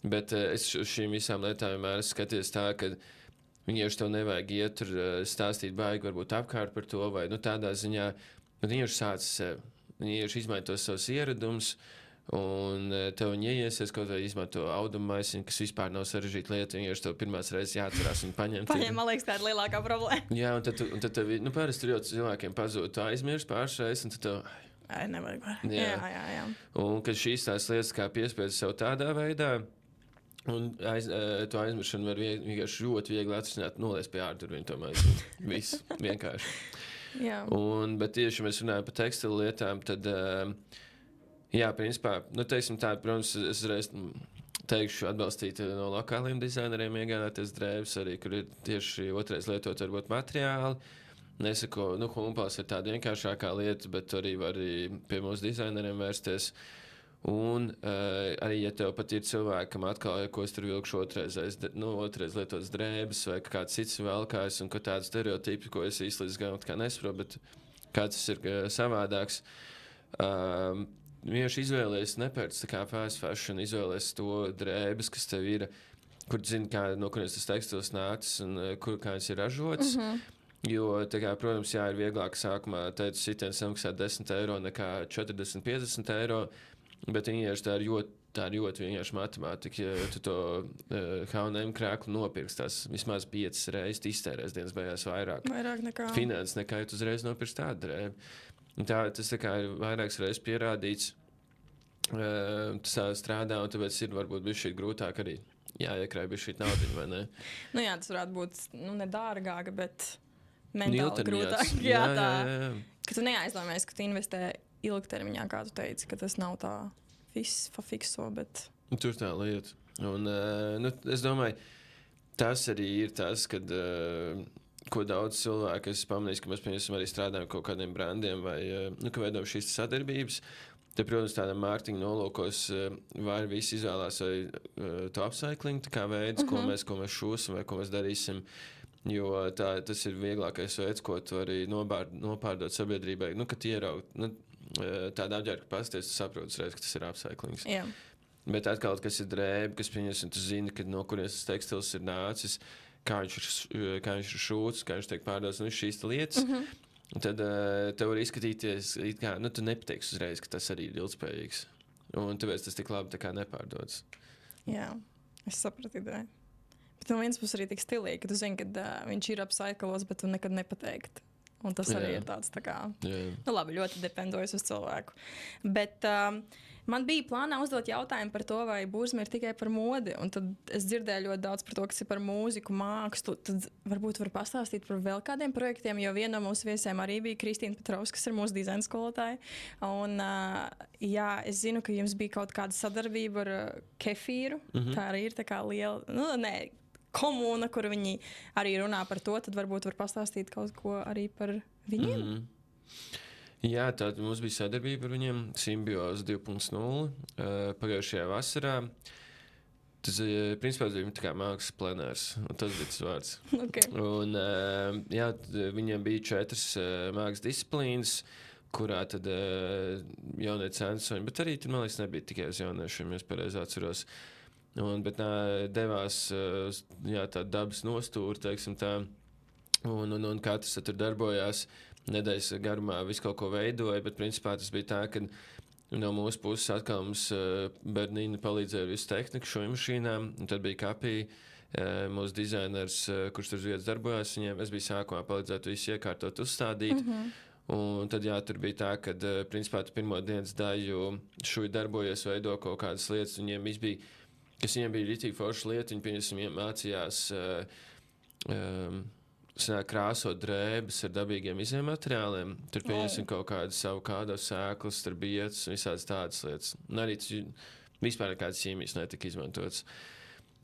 Bet es uz šīm visām lietām vienmēr skaties tā, ka vienkārši tev nevajag iet tur stāstīt baigi varbūt apkārt par to, vai tādā ziņā, bet vienkārši sāc sev. Vienkārši izmaini tos savus ieradumus, un tev viņi ieiesies, kaut vai izmanto audumu maisiņu, kas vispār nav sarežģīta lieta. Vienkārši tev pirmās reizes jāatcerās un paņemt. Man liekas, tā ir lielākā problēma. Jā, un tad tev, parasti tur jau cilvēkiem pazūd, tu aizmirsti pāris reizes, un tad tev... Nevajag. Jā. Un kad šīs tās lietas kā piespiedz sev tādā veidā, un to aizmiršanu var vienkārši ļoti viegli atrisināt, noliest pie ārdurviņu to maisiņu. Viss, vienkārši. Jā. Bet tieši, ja mēs runājam par tekstilu lietām, tad... Jā, principā, teiksim tā, protams, es reiz teikšu atbalstīt no lokāliem dizaineriem iegādāties drēbes, arī, kur ir tieši otrais lietot varbūt materiāli. Nesaku, humpals ir tāda vienkāršākā lieta, bet arī var pie mūsu dizaineriem vērsties. Un arī, ja tev pat ir cilvēkam atkal, ko es tur vilkšu otrais lietotas drēbes vai kāds cits velkājs un ka tāda stereotipi, ko es īsti līdz galam tā kā nesaprotu, bet kāds ir savādāks. Vienkārši izvēlējies nepērts tā kā fast fashion, izvēlējies to drēbes, kas tev ir, kur zini, no kurienes tas tekstils nācis un kā viņš ir ražots. Jo, kā, protams, jā, ir vieglāk sākumā teicu sitiens samaksāt 10 eiro nekā 40-50 eiro, bet vienkārši tā ir ļoti vienkārši matemātika. Ja tu to H&M krēklu nopirks tās vismaz 5 reizes, iztērēs dienas beigās vairāk nekā finanses, nekā ja tu uzreiz nopirks tādu drēbi. Tas tā kā ir vairākas reizes pierādīts, tas tā strādā, un tāpēc ir varbūt bišķīt grūtāk arī jāiekrāj bišķīt naudiņu, vai ne? Jā, tas varētu būt nedārgāk, bet mentāli grūtāk. Jā. Ka tu neaizdomājies, ka tu investē ilgtermiņā, kā tu teici, ka tas nav tā fikso, bet... Tur tā lieta. Un es domāju, tas arī ir tas, kad... ko daudz cilvēku es pamanīju, ka mēs piemēram arī strādājam kaut kādiem brandiem vai ka veidojam šīs sadarbības. Te, protams, tādam mārketinga nolūkos vai visi izvēlās vai to upcycling kā veids, ko mēs šūsim vai ko mēs darīsim. Jo tas ir vieglākais veids, ko tu arī nopārdot sabiedrībai. Kad ieraug tāda apģērba, ka pasties, tu saproti uzreiz, ka tas ir upcyclings. Jā. Bet atkal, kas ir drēbe, kas pieņemsim, tu zini, ka no kurienes tas tekstils ir nācis, kā viņš ir šūts, kā viņš tiek pārdots, šīs lietas, tad tev var izskatīties, tu nepateiksi uzreiz, ka tas arī ir ilgspējīgs. Un tāpēc tas tik labi tā kā nepārdodas. Jā, es sapratu ideju. Bet no vienas puses arī tik stilīgi, ka tu zini, ka viņš ir upcyclos, bet tu nekad nepateikt. Un tas arī ir tāds tā kā, labi, ļoti dependojas uz cilvēku. Bet man bija plānā uzdot jautājumu par to, vai Burzma ir tikai par modi. Un tad es dzirdēju ļoti daudz par to, kas ir par mūziku, mākslu. Tad varbūt var pastāstīt par vēl kādiem projektiem, jo viena no mūsu viesiem arī bija Kristīna Petrovska, kas ir mūsu dizaina skolotāja. Un jā, es zinu, ka jums bija kaut kāda sadarbība ar Kefīru. Tā arī ir tā kā liela, komūna, kur viņi arī runā par to, tad varbūt var pastāstīt kaut ko arī par viņiem. Jā, tad mums bija sadarbība ar viņiem, Symbiose 2.0 pagājušajā vasarā. Tas, principā, bija tā kā mākslas plenārs, un tas bija tas vārds. Okay. Un, jā, viņiem bija 4 mākslas disciplīnas, kurā tad jaunie censoņi, bet arī tur, man liekas, nebija tikai uz jauniešiem, ja es pareizi atceros. Bet devās tā dabas nostūri, teiksim tā, un katrs tur darbojās nedēļas garumā, visu kaut ko veidoja, bet principā tas bija tā, ka no mūsu puses atkal mums Bernīna palīdzēja ar visu tehniku šīm mašīnām, un tad bija Kapī, mūsu dizainers, kurš tur vietas darbojās, viņiem es biju sākumā palīdzēt visu iekārtot, uzstādīt, un tad jā, tur bija tā, ka principā tu pirmo dienas daļu šuji darbojies, veido kaut kādas lietas, viņiem bija ritīgi forša lieta, viņi mācījās krāsot drēbes ar dabīgiem izējumateriāliem. Tur pieņemsim kaut kādas savu kādu sēklas, tur bija ietas un visādas tādas lietas. Un arī vispār nekādas ķīmijas netika izmantotas.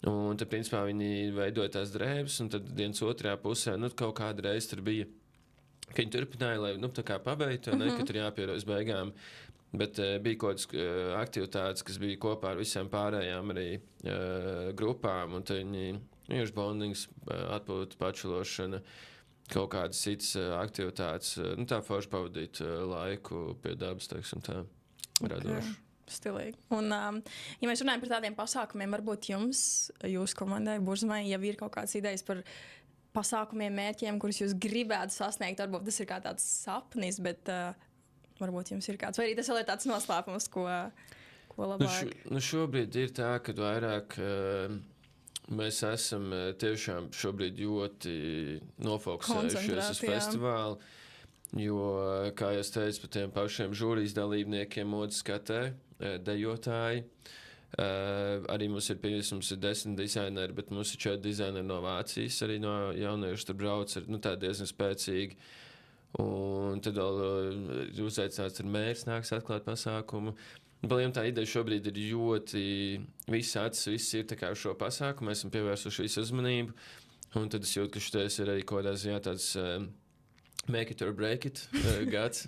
Un tad, principā, viņi veidoja tās drēbes, un tad dienas otrajā pusē, kaut kāda reize tur bija, ka viņi turpināja, lai, tā kā pabeigtu, ka tur jāpierojas beigām. Bet bija kaut kādas aktivitātes, kas bija kopā ar visām pārējām arī grupām, un tad viņi bondings, atpūta, pačulošana, kaut kādas citas aktivitātes, tā forši pavadīt laiku pie dabas, teiksim tā, radoši. Stilīgi. Un, ja mēs runājam par tādiem pasākumiem, varbūt jūsu komandai, Burzmai, jau ir kaut kādas idejas par pasākumiem, mērķiem, kurus jūs gribētu sasniegt. Varbūt tas ir kā tāds sapnis, bet varbūt jums ir kāds. Vai arī tas vēl ir tāds noslēpums, ko labāk? Šobrīd ir tā, ka vairāk mēs esam tiešām šobrīd ļoti nofokusējušies uz festivālu. Jo, kā jau teicu, par tiem pašiem žūrijas dalībniekiem, modes skatē, dejotāji. Arī mums ir 10 dizaineri, bet mums ir 4 dizaineri no Vācijas, arī no jauniešu tur brauc, tā diezgan spēcīgi. Un tad vēl uzaicināts ar mērķis nāks atklāt pasākumu. Baliem tā ideja šobrīd ir ļoti, viss ir tā kā šo pasākumu, mēs esam pievērsuši visu uzmanību, un tad es jūtu, ka šitais ir arī kaut kādā ziņā tāds make it or break it gads.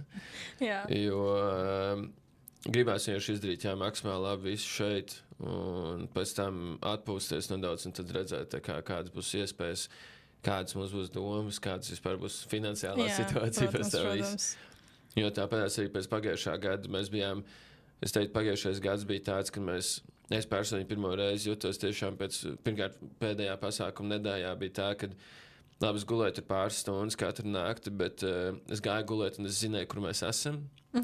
Jo gribēs vienkārši izdarīt maksimāli labi visu šeit, un pēc tam atpūsties nedaudz, un tad redzēt, kādas būs iespējas, kādas mums būs domas, kādas vispār būs finansiālā situācija pēc tā visu. Jo tāpēc arī pēc pagājušā gada mēs bijām, es teiktu, pagājušais gads bija tāds, ka es personīgi pirmo reizi jutos tiešām pirmkārt pēdējā pasākuma nedēļā bija tā, kad labi, es gulēju tur pāris stundas katru nakti, bet es gāju gulēt un es zināju, kur mēs esam. Jo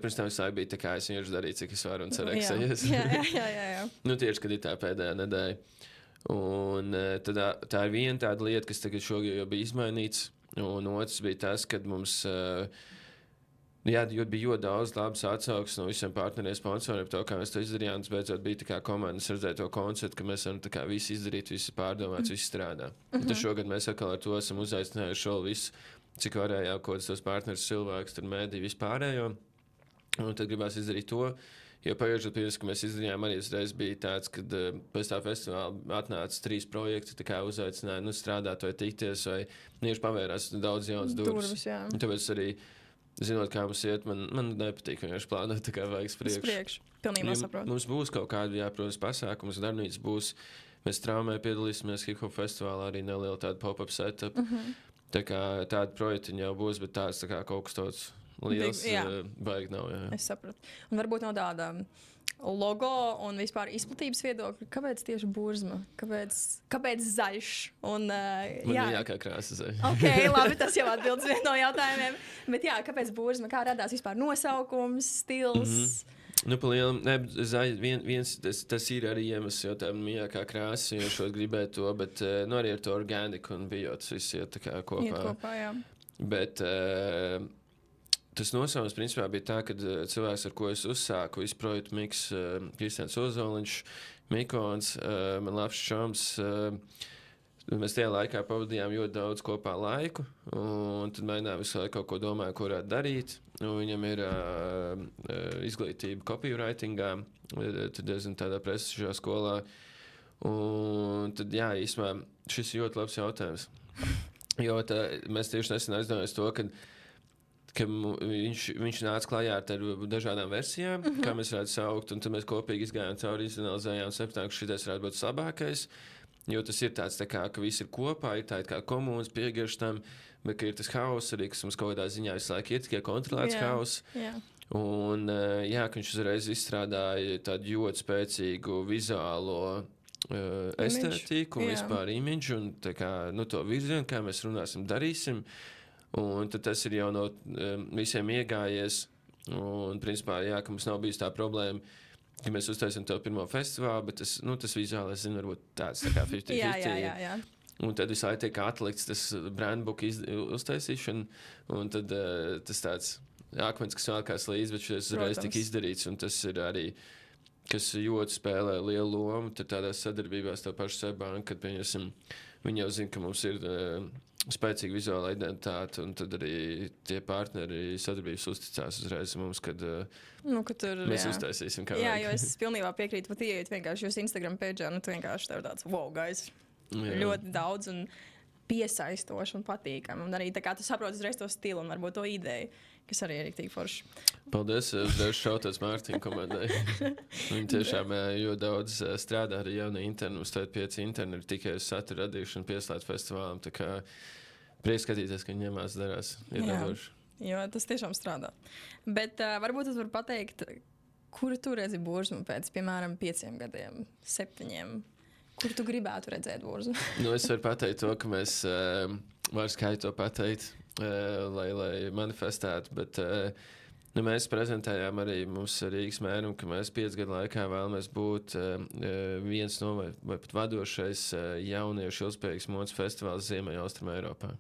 pirms tam visai bija tā kā es vienkārši darīju, cik es varu un cerēksies. Jā. Tieši, kad ir tā pēdējā nedēļa. Un tā ir viena tāda lieta, kas tagad šogad jau bija izmainīts. Un otrs bija tas, kad mums bija ļoti daudz labas atsauksmes no visiem partneriem, sponsoriem par to, kā mēs to izdarījām. Tas beidzot bija tā kā komandas redzēt to konceptu, ka mēs varam tā kā visu izdarīt, visu pārdomāts, visu strādā. Tad šogad mēs atkal ar to esam uzaicinājuši šo visu, cik varējām, ko tos partneris cilvēks, tad mēdī vispārējo. Un tad gribās izdarīt to, jo pagājušajā pirms, ka mēs izdarījām, arī uzreiz bija tāds, kad pēc tā festivāla atnāca 3 projekti, tā kā uzaicināja, strādāt vai tikties, vai nieši pavērās daudz jaunas durvis. Tāpēc arī zinot, kā mums iet, man nepatīk vienkārši plānot, tā kā vajag priekšu. Pilnībā saprotu. Mums būs kaut kādi, protams, pasākums, darbnīcas būs. Mēs Traumē piedalīsimies hip-hop festivālā, arī neliela tāda pop-up setup. Tā kā tāda projektiņa jau būs, bet tāds tā kā kaut kas tāds liels baigi nav. Jā. Es sapratu. Un varbūt no tāda logo un vispār izplatības viedokļa, kāpēc tieši Burzma? Kāpēc zaļš? Man mīļākā krāsa zaļš. Ok, labi, tas jau atbildes vienu no jautājumiem. Bet kāpēc Burzma? Kā radās vispār nosaukums, stils? Tas ir arī iemesls, jo tā mīļākā krāsa, jo šo gribēju to, bet arī ar to organiku un bio tas viss iet tā kā kopā. Iet kopā, jā. Bet tas nosaukums principā bija tā, ka cilvēks, ar ko es uzsāku visu projektu miks, Kristians Ozoliņš, Mikons, man labs čoms, mēs tajā laikā pavadījām ļoti daudz kopā laiku, un tad mēģinājām visu laiku kaut ko domāju, ko varētu darīt. Viņam ir izglītība copywritingā, tad diezgan tādā prestižā skolā, un tad īstumā šis ir ļoti labs jautājums. Jo mēs tieši nesen aizdomājamies to, ka viņš nāca klajā ar dažādām versijām, kā mēs varētu saukt, un tad mēs kopīgi izgājām cauri, izanalizējām, sapratām, ka šitais varētu būt labākais, jo tas ir tāds tā kā, ka viss ir kopā, ir tā kā komunas piegarštam, bet ka ir tas hauss arī, kas mums kaut kādā ziņā visu laiku ir tikai kontrolēts hauss. Un ka viņš uzreiz izstrādāja tādu ļoti spēcīgu vizuālo estētiku un vispār imidžu un tā kā, to virzienu, kā mēs runāsim, darīsim. Un tad tas ir jau no visiem iegājies. Un principā, ka mums nav bijusi tā problēma, ka mēs uztaisām to pirmo festivālu, bet tas vizuāli, es zinu, varbūt tāds tā kā 50-50. Jā. Un tad visu laiku tiek atlikts tas brandbook uztaisīšana, un tad tas tāds akmens, kas vēlkās līdzi, bet šis uzreiz tika izdarīts, un tas ir arī, kas ļoti spēlē lielu lomu, tad tādās sadarbībās tā paša Seibanka, kad viņi jau zina, ka mums ir spēcīga vizuāla identitāte, un tad arī tie partneri sadarbības uzticās uzreiz mums, kad mēs uztaisīsim kā vajag. Jo es pilnībā piekrītu, pat ieiet vienkārši jūs Instagram pēdžā, tu vienkārši tev tāds, wow, guys! Ļoti daudz un piesaistoši un patīkami. Un arī tā kā tu saproti uzreiz to stilu un varbūt to ideju, kas arī ir rīktīgi forši. Paldies, uzreiz šauties Mārtiņa komandai. Viņi tiešām ļoti daudz strādā ar jaunu internu. Mums tagad 5 interni ir tikai uz satura radīšanu pieslēgt festivālam. Tā kā prieks skatīties, ka viņi ņemās darās. Ir radoši. Jo tas tiešām strādā. Bet varbūt es varu pateikt, Kuru tu redzi Burzmu pēc, piemēram, 5 gadiem, 7? Kur tu gribētu redzēt Burzmu? Es varu pateikt to, ka mēs varam skaidri to pateikt, lai manifestētu, bet mēs prezentējām arī mums Rīgas mēram, ka mēs 5 gadu laikā vēlamies būt viens no vai pat vadošais jauniešu ilgspējīgas modes festivāls Ziemeļa Austruma Eiropā.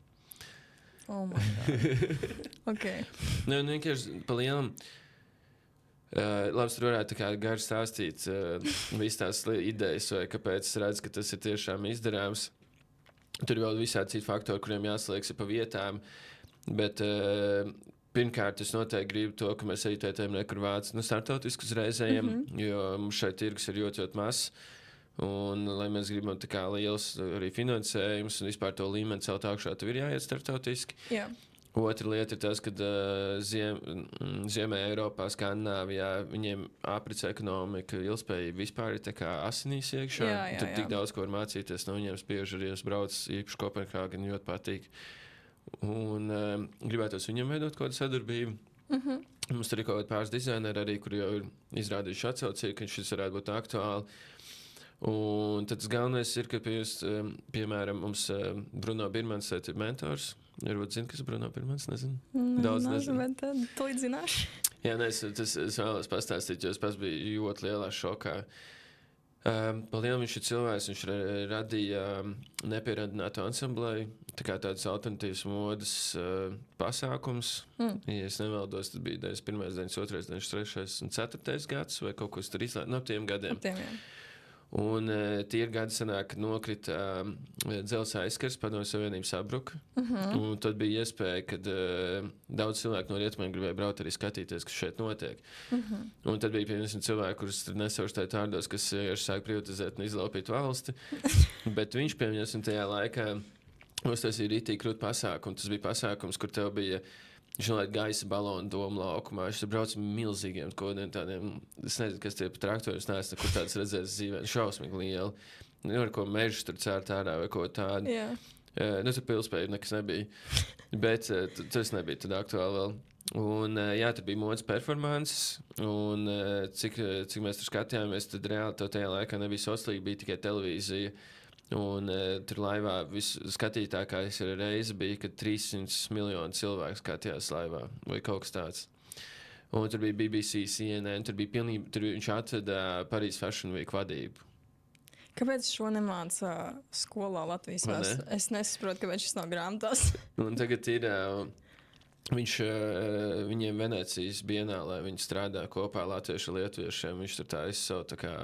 Oh my God. Okay. Vienkārši pa lielam. Labi, tur varētu gari stāstīt visas tās idejas, vai kāpēc es redzu, ka tas ir tiešām izdarāms. Tur ir vēl visādi citi faktori, kuriem jāsliekas pa vietām, bet pirmkārt es noteikti gribu to, ka mēs arī tētējam nekur vāc startautisku uzreizējiem, jo mums šeit tirgus ir ļoti mazs, un lai mēs gribam tā kā liels arī finansējums un vispār to līmeni celt augšā, tev ir jāiet startautiski. Jā. Otra lieta ir tas, ka Ziemē Eiropā, Skandināvijā viņiem aprits ekonomika, ilgspējība vispār ir tā kā asinīs iekšā. Tur tik daudz ko var mācīties no viņiem, spiež arī es braucu īpaši Kopenhāgenu, ļoti patīk. Un gribētos viņam veidot kaut kādu sadarbību. Mums tur ir kaut kādi pāris dizaineri arī, kuri jau ir izrādījuši atsaucību, ka šis varētu būt aktuāli. Un tad tas galvenais ir, ka piemēram, mums Bruno Birmans ir mentors. Varbūt zini, kas ir Bruno Birmans? Nezinu. Daudz nezinu. Bet tu līdz zināšu. Jā, es vēlos pastāstīt, jo es pats biju ļoti lielā šokā. Palielam viņš ir cilvēks, viņš radīja nepierādinātu ansamblēju, tā kā tāds alternatīvs modas pasākums. Ja es nemaldos, tas bija 91., 92., 93. un 4. gads vai kaut kas tur izlēt no tiem gadiem. Un tie ir gadi, kad nokrita dzelzceļa aizskars, Padomju Savienība sabruka. Un tad bija iespēja, ka daudz cilvēku no rietumiem gribēja braukt arī skatīties, kas šeit notiek. Un tad bija piemēram cilvēki, kurus nesauštāja tārdos, kas sāk privatizēt un izlaupīt valsti. Bet viņš piemēram tajā laikā uztaisīja rītīgi krūtu pasākumu. Tas bija pasākums, kur tev bija žināt, gaisa balonu domu laukumā. Viņš tur brauc milzīgiem kodiem tādiem. Es nezinu, kas tie pa traktoriem, es neesmu nekur tāds redzējis dzīvē. Šausmīgi lieli. Ar ko mežus tur cērt ārā vai ko tādu. Tur pilspēju nekas nebija. Bet tas nebija tad aktuāli vēl. Un tur bija modes performances. Un cik mēs tur skatījāmies, tad reāli to tajā laikā nebija sociālīgi, bija tikai televīzija. Un tur laivā skatītākais reize bija, kad 300 miljoni cilvēku skatījās laivā vai kaut kas tāds. Un tur bija BBC, CNN, tur viņš atveda Parīzes Fashion Week vadību. Kāpēc šo nemāca skolā Latvijas vēsturē? Es nesaprotu, kāpēc šis nav grāmatās. Un tagad ir viņiem Venecijas bienālē, viņi strādā kopā latviešu lietuviešiem, viņš tur tā izsauc tā kā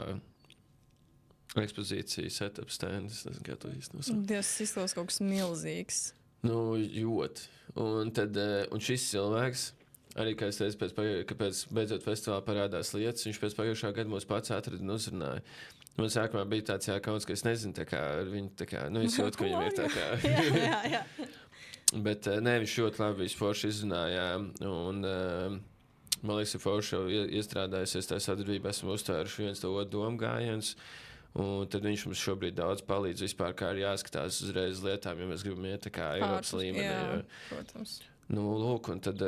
ekspozīcija, setup stands, es nezinu, kā to īsti nosaukt. Dievs, izklausās kaut kas milzīgs. Ļoti. Un šis cilvēks, arī, kā es teicu, pēc beidzot festivālā parādās lietas, viņš pēc pagājušā gada mūs pats atrada un uzrunāja. Man sākumā bija tāds kauns, ka es nezinu, tā kā ar viņu, tā kā, es jūtu, ka viņam ir tā kā. jā. Bet viņš ļoti labi visu forši izrunāja, un man liekas, ka forši jau iestrādājusies tā sadarbība, esam uztvēruši viens to otru domu gājienus. Un tad viņš mums šobrīd daudz palīdz vispār, kā ir jāskatās uzreiz lietām, ja mēs gribam iet tā kā Eiropas līmenī. Jā, protams. Lūk, un tad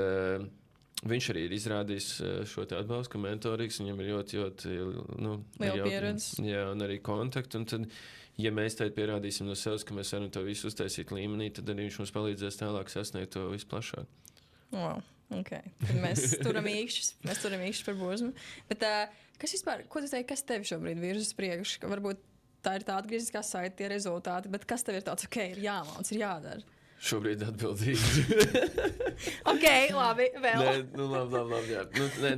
viņš arī ir izrādījis šo te atbalstu, ka mentorīgs, viņam ir ļoti liela pieredze. Jā, un arī kontakti. Un tad, ja mēs tagad pierādīsim no sevis, ka mēs varam to visu uztaisīt līmenī, tad arī viņš mums palīdzēs tālāk sasniegt to visu plašāk. Wow, ok. Tad mēs turam īkšķis par Burzmu. Bet kas vispār, ko tu teiksi, kas tev šobrīd virz uz priekšu? Varbūt tā ir tā atgrieziskā saite, tie rezultāti, bet kas tev ir tāds, ok, ir jāmāc, ir jādara? Šobrīd atbildīgi. Ok, labi, vēl. Labi, jā.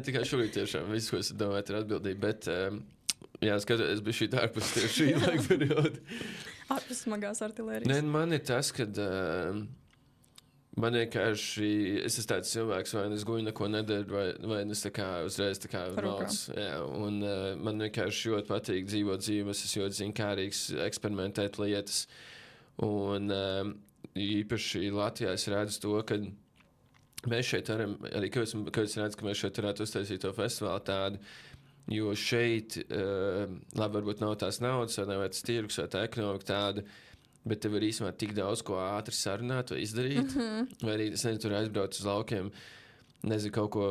Tikai šobrīd tiešām viss, ko es domāju, ir atbildīgi, bet skatoties, es biju šī ārpus tieši šī laika perioda. Ārpus smagās artilērijas. Man ir tas, kad man vienkārši, es esmu tāds cilvēks, vai es guļu neko nedaru, vai es tā kā uzreiz tā kā valds. Un man vienkārši ļoti patīk dzīvot dzīvi, es esmu ļoti zinkārīgs, eksperimentēt lietas. Un īpaši Latvijā es redzu to, ka mēs šeit varam, arī kad es redzu, ka mēs šeit varētu uztaisīt to festivālu tādu, jo šeit, labi, varbūt nav tās naudas, vai tas tirgus, vai tā ekonomika tāda, bet tev ir īstenībā tik daudz ko ātri sarunāt vai izdarīt. Vai arī, es nezinu, tur aizbraukt uz laukiem nezinu, kaut ko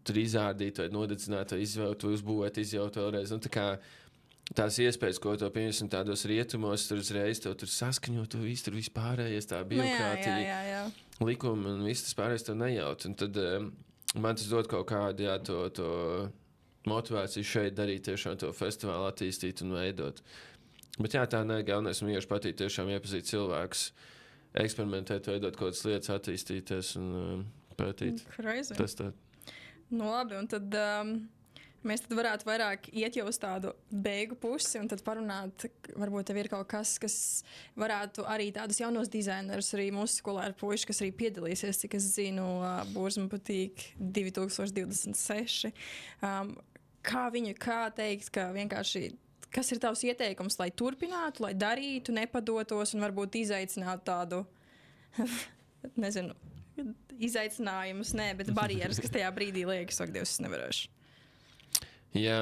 tur izrādīt, vai nodedzināt, vai izvēlēt, vai uzbūvēt, izjaut vēlreiz. Nu, tās iespējas, ko to pieņemsim tādos rietumos, tur uzreiz to tur saskaņot, to visu tur vispārējais, tā birokrātija, likumi un viss tas pārējais to nejaut. Un tad man tas dod kaut kādu, jā, to motivāciju šeit darīt, tiešām to festivālu attīstīt un veidot. Bet jā, tā galvenais man vienkārši patīk tiešām iepazīt cilvēkus, eksperimentēt, veidot kaut kādas lietas, attīstīties un pētīt. Crazy. Tas tā. Nu labi, un tad mēs tad varētu vairāk iet jau uz tādu beigu pusi un tad parunāt, varbūt tev ir kaut kas, kas varētu arī tādus jaunos dizainerus, arī mūsu skolēnu puiši, kas arī piedalīsies, cik es zinu, Burzma Boutique 2026. Kā teikt, ka vienkārši, kas ir tavs ieteikums, lai turpinātu, lai darītu, nepadotos un varbūt izaicinātu tādu, nezinu, izaicinājumus, bet barjeras, kas tajā brīdī liekas, ak, Dievs, es nevarēšu. Jā,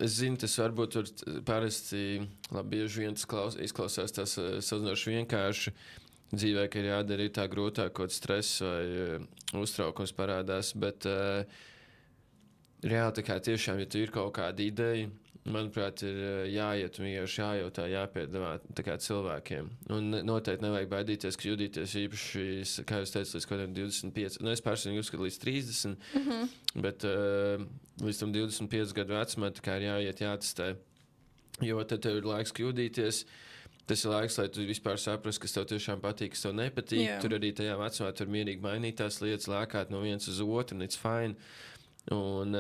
es zinu, tas varbūt tur parasti, bieži vien tas izklausās tas salīdzinoši vienkārši dzīvē, ka ir jādara tā grūtāk, kaut stress vai uztraukums parādās, bet reāli tā kā tiešām, ja tu ir kaut kāda ideja, manuprāt, ir jāiet un vienkārši jājautā, jāpiedāvā tā kā cilvēkiem. Un noteikti nevajag baidīties, ka judīties īpaši, kā jūs teicat, līdz kaut kādiem 25. Es personīgi uzskatu līdz 30, bet līdz tam 25 gadu vecumā tā kā ir jāiet, jātestē. Jo tad tev ir laiks kļūdīties. Tas ir laiks, lai tu vispār saprastu, kas tev tiešām patīk, kas tev nepatīk. Yeah. Tur arī tajā vecumā tur mierīgi mainīt tās lietas, lēkāt no viens uz otru, un it's fine. Un,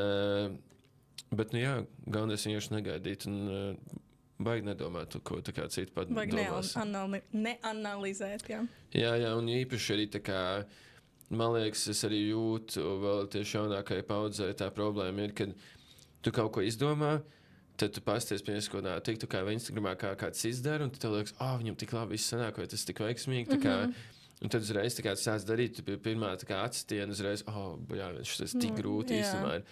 bet, nu jā, galvenais vienkārši negaidīt un baigi nedomāt, ko tā kā citu pat domās. Neanalizēt, jā. Jā, un īpaši arī tā kā, man liekas, es arī jūtu vēl tieši jaunākajai paudzei tā problēma ir, kad tu kaut ko izdomā, tad tu pasties pie kaut kādā tiktu kā Instagramā kāds izdara, un tu tev liekas, viņam tik labi viss sanāk, vai tas tik veiksmīgi, tā kā, un tad uzreiz tā kā sāc darīt, tu pie pirmā tā kā atsitiena uzreiz, jā, tas tik grūti īstenībā ir.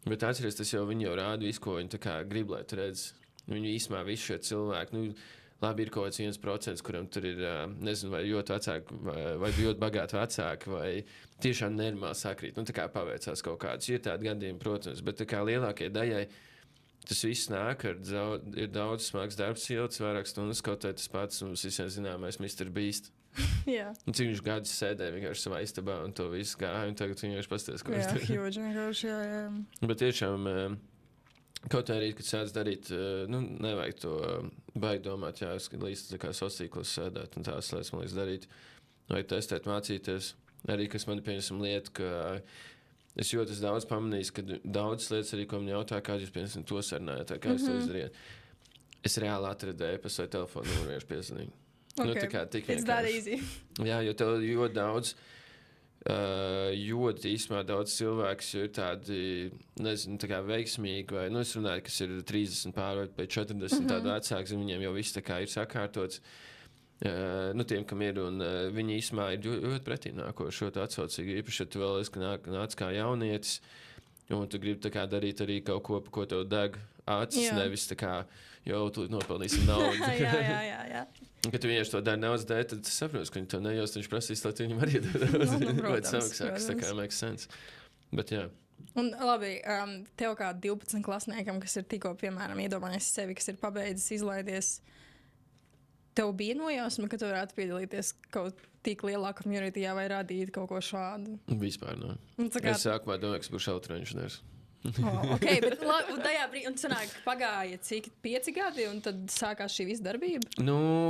Bet atceries, tas jau viņi jau rāda visu, ko viņi tā kā grib, lai tu redz. Viņu īsumā visi šie cilvēki, labi ir kaut kāds 1%, kuram tur ir, nezinu, vai ļoti vecāki, vai ļoti bagāti vecāki, vai tiešām nenormāli sakrīt. Tā kā paveicās kaut kāds. Ir tādi gadījumi, protams, bet tā kā lielākajai daļai tas viss nāk, ir daudz smags darbs, ilgs, vairāk stundas, kaut tas pats, un mums visiem zināmais Mr. Beast. Jā. Un cik viņš gadus sēdēja vienkārši savā istabā un to visu gāja, un tagad vienkārši pasties, ko viņš darīja. Jā, vienkārši, jā. Bet tiešām, kaut arī, kad sēdz darīt, nevajag to baigi domāt, jā, es līdz tā kā sociālos sēdēt un tās lietas, man liekas, darīt. Vajag testēt, mācīties. Arī, kas man pieņemsim lietu, ka es jūtas daudz pamanījis, ka daudzas lietas arī, ko man jautā, kā jūs pieņemsim to sarunājat, kā jūs to izdarījat. Es reāli atradēju pa savu telefonu numuru vienkārši piezvanīju. Okay. Tā kā tik It's that easy. Jā, jo tev ļoti daudz, īsumā daudz cilvēks ir tādi, nezinu, tā kā veiksmīgi, vai, es runāju, kas ir 30 pār vai 40 tādu vecāku, viņiem jau viss tā kā ir sakārtots, tiem, kam ir, un viņi īsumā ir ļoti pretī nākoši, ļoti atsaucīgi, īpaši, ja tu vēl esi nāc kā jaunietis, un tu gribi tā kā darīt arī kaut ko tev deg acis, nevis tā kā, tu nopelnīsi naudu. jā. Kad tu vienkārši to dari naudas dēļ, tad tu saproti, ka viņi to nejauc, viņš prasīs, lai tu viņam arī dod samaksāks, tā kā makes sense. Bet jā. Un labi, tev kā 12 klasniekam, kas ir tikko, piemēram, iedomājies sevi, kas ir pabeidzis, izlaidies, tev bija nojausma, ka tu varētu piedalīties kaut tik lielā communityjā vai radīt kaut ko šādu? Vispār nav. Es sākumā domāju, ka būšu elektroinženieris. Okay, bet tajā brīdī, un sanāk, pagāja cik 5 gadi, un tad sākās šī visa darbība?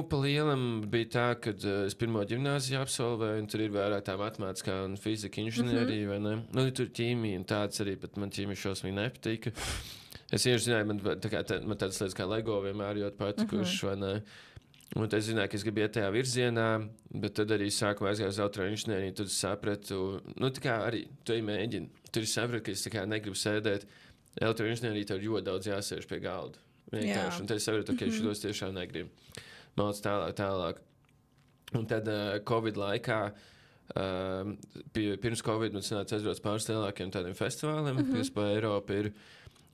Pa lielam bija tā, kad es pirmo ģimnāziju absolvēju, un tur ir vairāk tā matemātiskā un fizika inženierija, vai ne? Tur ķīmija un tāds arī, bet man ķīmija šausmīgi nepatika. Es vienkārši zināju, man tādas lietas kā Lego vienmēr ļoti patikušas, vai ne? Un es zināju, ka es gribu iet tajā virzienā, bet tad arī sākumā aizgāju uz elektroinženieriju, tad es sapratu, tā kā arī tu mēģini. Tur es sapratu, ka es tā kā negribu sēdēt. Elektroinženierija tev ļoti daudz jāsēž pie galda. Vienkārši. Un tad es sapratu, ka šitos tiešām negribu. Māc tālāk. Un tad Covid laikā, pirms Covid, man sanāca aizbrauc pāris lielākiem tādiem festivāliem, kas pa Eiropu ir,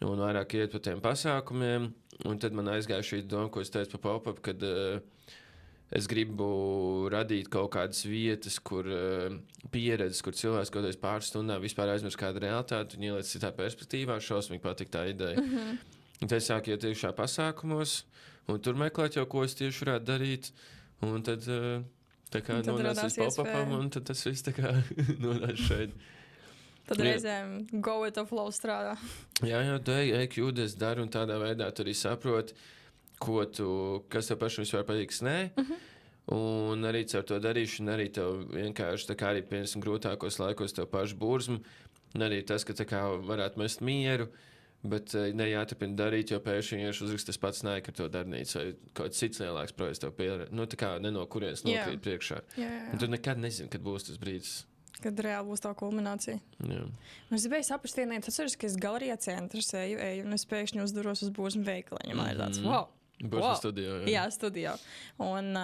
un vairāk iet pa tiem pasākumiem. Un tad man aizgāja šī doma, ko es teicu pa pop-up, kad es gribu radīt kaut kādas vietas, kur pieredzes, kur cilvēks kaut kādā pāris stundām vispār aizmirst kādu realitāti un ieliec citā perspektīvā. Šausmīgi patīk tā ideja. Un tad es sāku iet iekšā pasākumos, un tur meklēt jau, ko es tieši varētu darīt. Un tad tā kā nonāca līdz pop-upam, un tad tas viss tā kā nonāca šeit. Tad reizēm go with the flow strādā. Jā, tu ej kļūdas dari, un tādā veidā tu arī saproti, kas tev pašam vispār patīk, nē. Un arī ar to darīšanu, arī tev vienkārši tā kā arī piemēram grūtākos laikos tev pašu burzmu, un arī tas, ka tā kā varētu mest mieru, bet ne jāturpina darīt, jo pēkšņi vienkārši uzrakst tas pats nē, ka to darnīts, vai kaut kāds cits lielāks projekts tev pieredz. Nu, tā kā ne no kurienes nokrīt priekšā. Un tu nekad nezini, kad būs tas brīdis. Kad reāli būs tā kulminācija. Jā. Es gribēju saprast, atceros, ka es galerijā centrs eju, un es pēkšņi uzduros uz burzmu veikaliņu. Man ir tāds, wow! Burzmu studijā, jā. Jā, studijā. Un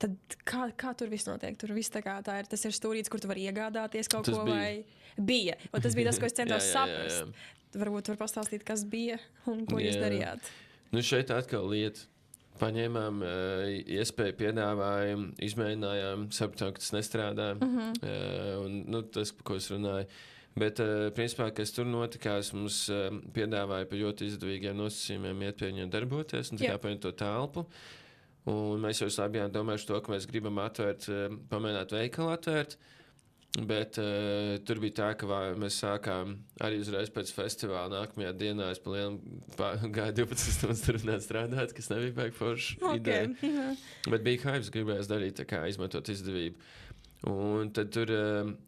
tad kā tur viss notiek? Tur viss tas ir stūrīts, kur tu vari iegādāties kaut ko vai bija. Un tas bija tas, ko es centos saprast. Varbūt var pastāstīt, kas bija un ko jūs darījāt. Nu šeit atkal lieta. Paņēmām iespēju, piedāvājām, izmēģinājām, sapratām, ka tas nestrādā. Un, tas, par ko es runāju. Bet, principā, kas tur notikās, mums piedāvāja par ļoti izdevīgiem nosacījumiem iet pie viņiem darboties un tā kā paņemt to telpu. Un mēs jau labi bijām domājuši to, ka mēs gribam atvērt, pamēģināt veikalu atvērt. Bet tur bija tā, ka mēs sākām arī uzreiz pēc festivāla nākamajā dienā. Es gāju 12 stundas tur strādāt, kas nebija baigi forša ideja. Bet bija hypes, gribējās darīt, tā kā izmantot izdevību. Un tad tur,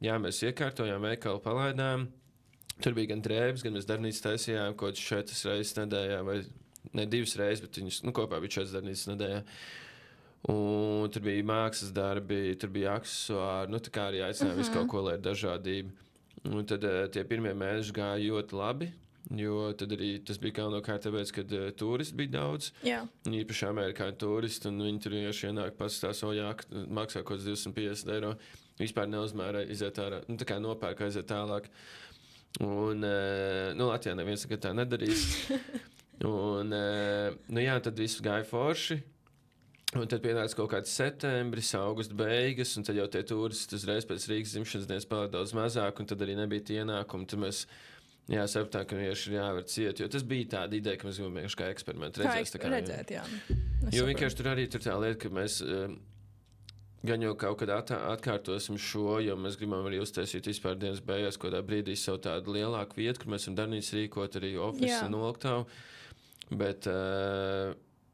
mēs iekārtojām veikalu, palaidām. Tur bija gan drēbes, gan mēs darbnīcas taisījām kaut kādas 4 reizes nedēļā, vai ne 2 reizes, bet viņas kopā bija 4 darbnīcas nedēļā. Un tur bija mākslas darbi, tur bija aksesuāri, tā kā arī aicinājām visu kaut ko, lai ir dažādība. Un tad tie pirmie mēneši gāja ļoti labi, jo tad arī tas bija galvenokārt tāpēc, kad turisti bija daudz. Jā. Īpaši amerikāņu turisti, un viņi tur vienkārši ienāk pastāst, maksā kaut kāds 250 eiro. Vispār neuzmēra iziet ārā, tā kā nopērk aiziet tālāk. Un, Latvijā neviens tā nedarīs. Un, tad viss gāja forši. Un tad pienāca kaut kāds septembris, augusta beigas, un tad jau tie turisti uzreiz pēc Rīgas dzimšanas dienas palika daudz mazāk, un tad arī nebija tie ienākumi. Tad mēs sapratām, ka vienkārši ir jāvar ciet, jo tas bija tāda ideja, ka mēs gribam vienkārši kā eksperimentu redzēt. Jo vienkārši tur arī tur tā lieta, ka mēs gan jau kaut kad atkārtosim šo, jo mēs gribam arī uztaisīt vispār dienas beigās kaut kādā brīdī savu tādu lielāku vietu, kur mēs varam darbnīcu rīkot arī ofisu un noktavu. Bet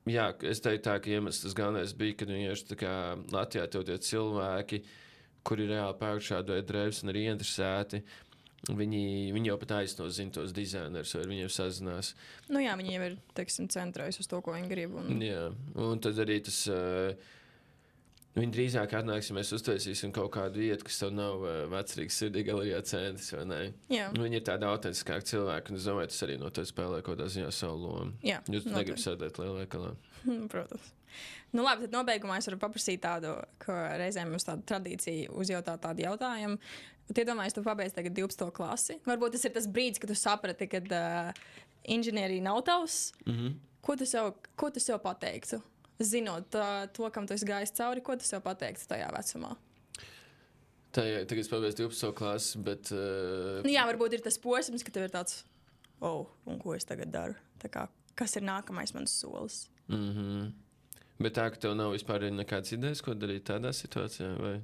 jā, es teiktu tā, ka iemesls tas galvenais bija, kad vienkārši Latvijā tev tie cilvēki, kuri reāli pērk šādu veidu drēbes un arī interesēti, viņi jau pat aizsno zina tos dizainerus, vai ar viņiem sazinās. Viņi jau ir, centrējuši uz to, ko viņi grib. Jā, un tad arī tas, viņi drīzāk atnāks, ja mēs uztaisīsim kaut kādu vietu, kas tev nav vecrīgas sirdī galerijā centrs, vai ne? Jā. Viņi ir tādi autentiskāki cilvēki, un es domāju, tas arī no tev spēlē kaut kādā ziņā savu lomu. Jā. Jūs negribat sēdēt lielveikalā. Protams. Labi, tad nobeigumā es varu paprasīt tādu, ka reizēm mums tāda tradīcija uzjautāt tādu jautājumu. Iedomājies, tu pabeidz tagad 12. klasi. Varbūt tas ir tas brīdis, kad tu saprati, ka inženierija nav tavs. Ko tu sev pateiktu? Zinot to, kam tu esi gājis cauri, ko tu sev pateiktu tajā vecumā? Tagad es pabeidzu 12. klasi, bet... varbūt ir tas posms, ka tev ir tāds, un ko es tagad daru? Kas ir nākamais mans solis? Bet tā, ka tev nav vispār nekādas idejas, ko darīt tādā situācijā, vai?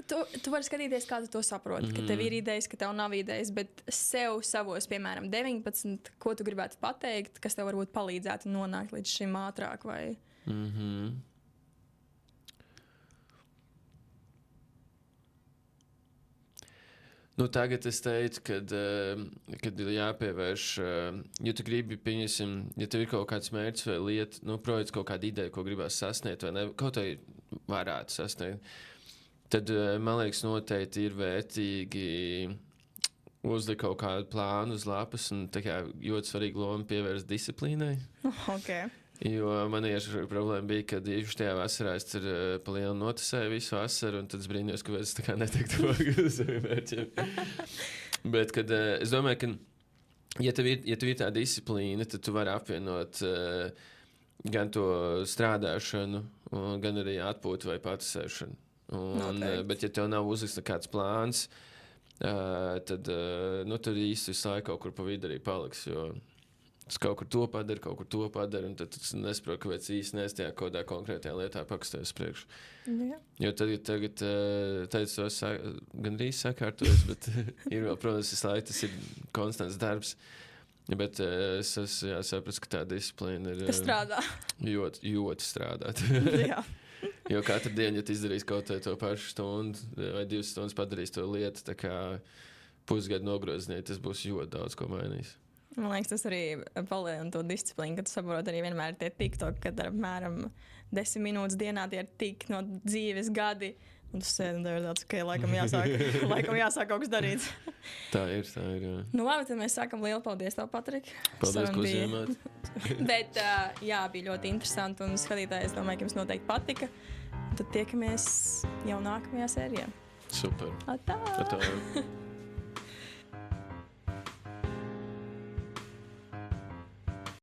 Tu vari skatīties, kā tu to saproti, ka tev ir idejas, ka tev nav idejas, bet sev savos, piemēram, 19, ko tu gribētu pateikt, kas tev varbūt palīdzētu nonākt līdz šim ātrāk, vai... Tagad es teicu, kad ir jāpievērš, ja tu gribi, pieņemsim, ja tev ir kaut kāds mērķis vai lieta, projekts, kaut kāda ideja, ko gribās sasniegt, vai ne, kaut vai varētu sasniegt, tad, man liekas, noteikti ir vērtīgi uzlikt kaut kādu plānu uz lapas un tā kā ļoti svarīgu lomu pievērst disciplīnai. Okay. Jo man problēma bija, kad tajā vasarā es tur pa lielu notasēju visu vasaru, un tad es brīnījos, ka es tā kā neteiktu uz saviem mērķiem. Bet, kad es domāju, ka, ja tev ir tā disciplīna, tad tu vari apvienot gan to strādāšanu gan arī atpūta vai patsēšana. Noteikti. Bet, ja tev nav uzlikts nekāds plāns, tad tur īsti visu laiku kaut kur pa vidu arī paliks. Jo tas kaut kur to padara, un tad tu nesaproti, kāpēc īsti neesmu kaut kādā konkrētajā lietā pakasties priekš. Jā. Jo tagad teicu, gan arī sakārtojas, bet ir vēl, protams, visu laiku tas ir konstants darbs. Bet es sapratu, ka tā disciplīna ir strādā. ļoti strādāt. Jā. Jo katru dienu, ja tu izdarīsi kaut to pašu stundu vai 2 stundas padarīs to lietu, tā kā pusgadu nogroziniet, tas būs ļoti daudz ko mainīs. Man liekas, tas arī palielina to disciplīnu, ka tu saproti arī vienmēr tie TikTok, kad apmēram 10 minūtes dienā tie ir tik no dzīves gadi. Un tas sēdi un tāds, ka laikam jāsāk kaut kas darīt. Tā ir, jā. Nu labi, tad mēs sākam. Lielu paldies tev, Patrik. Paldies, ko uzņēmāt. Bet jā, bija ļoti interesanti un skatītāji, es domāju, ka jums noteikti patika. Tad tiekamies jau nākamajā sērijā. Super. Atā! Atā.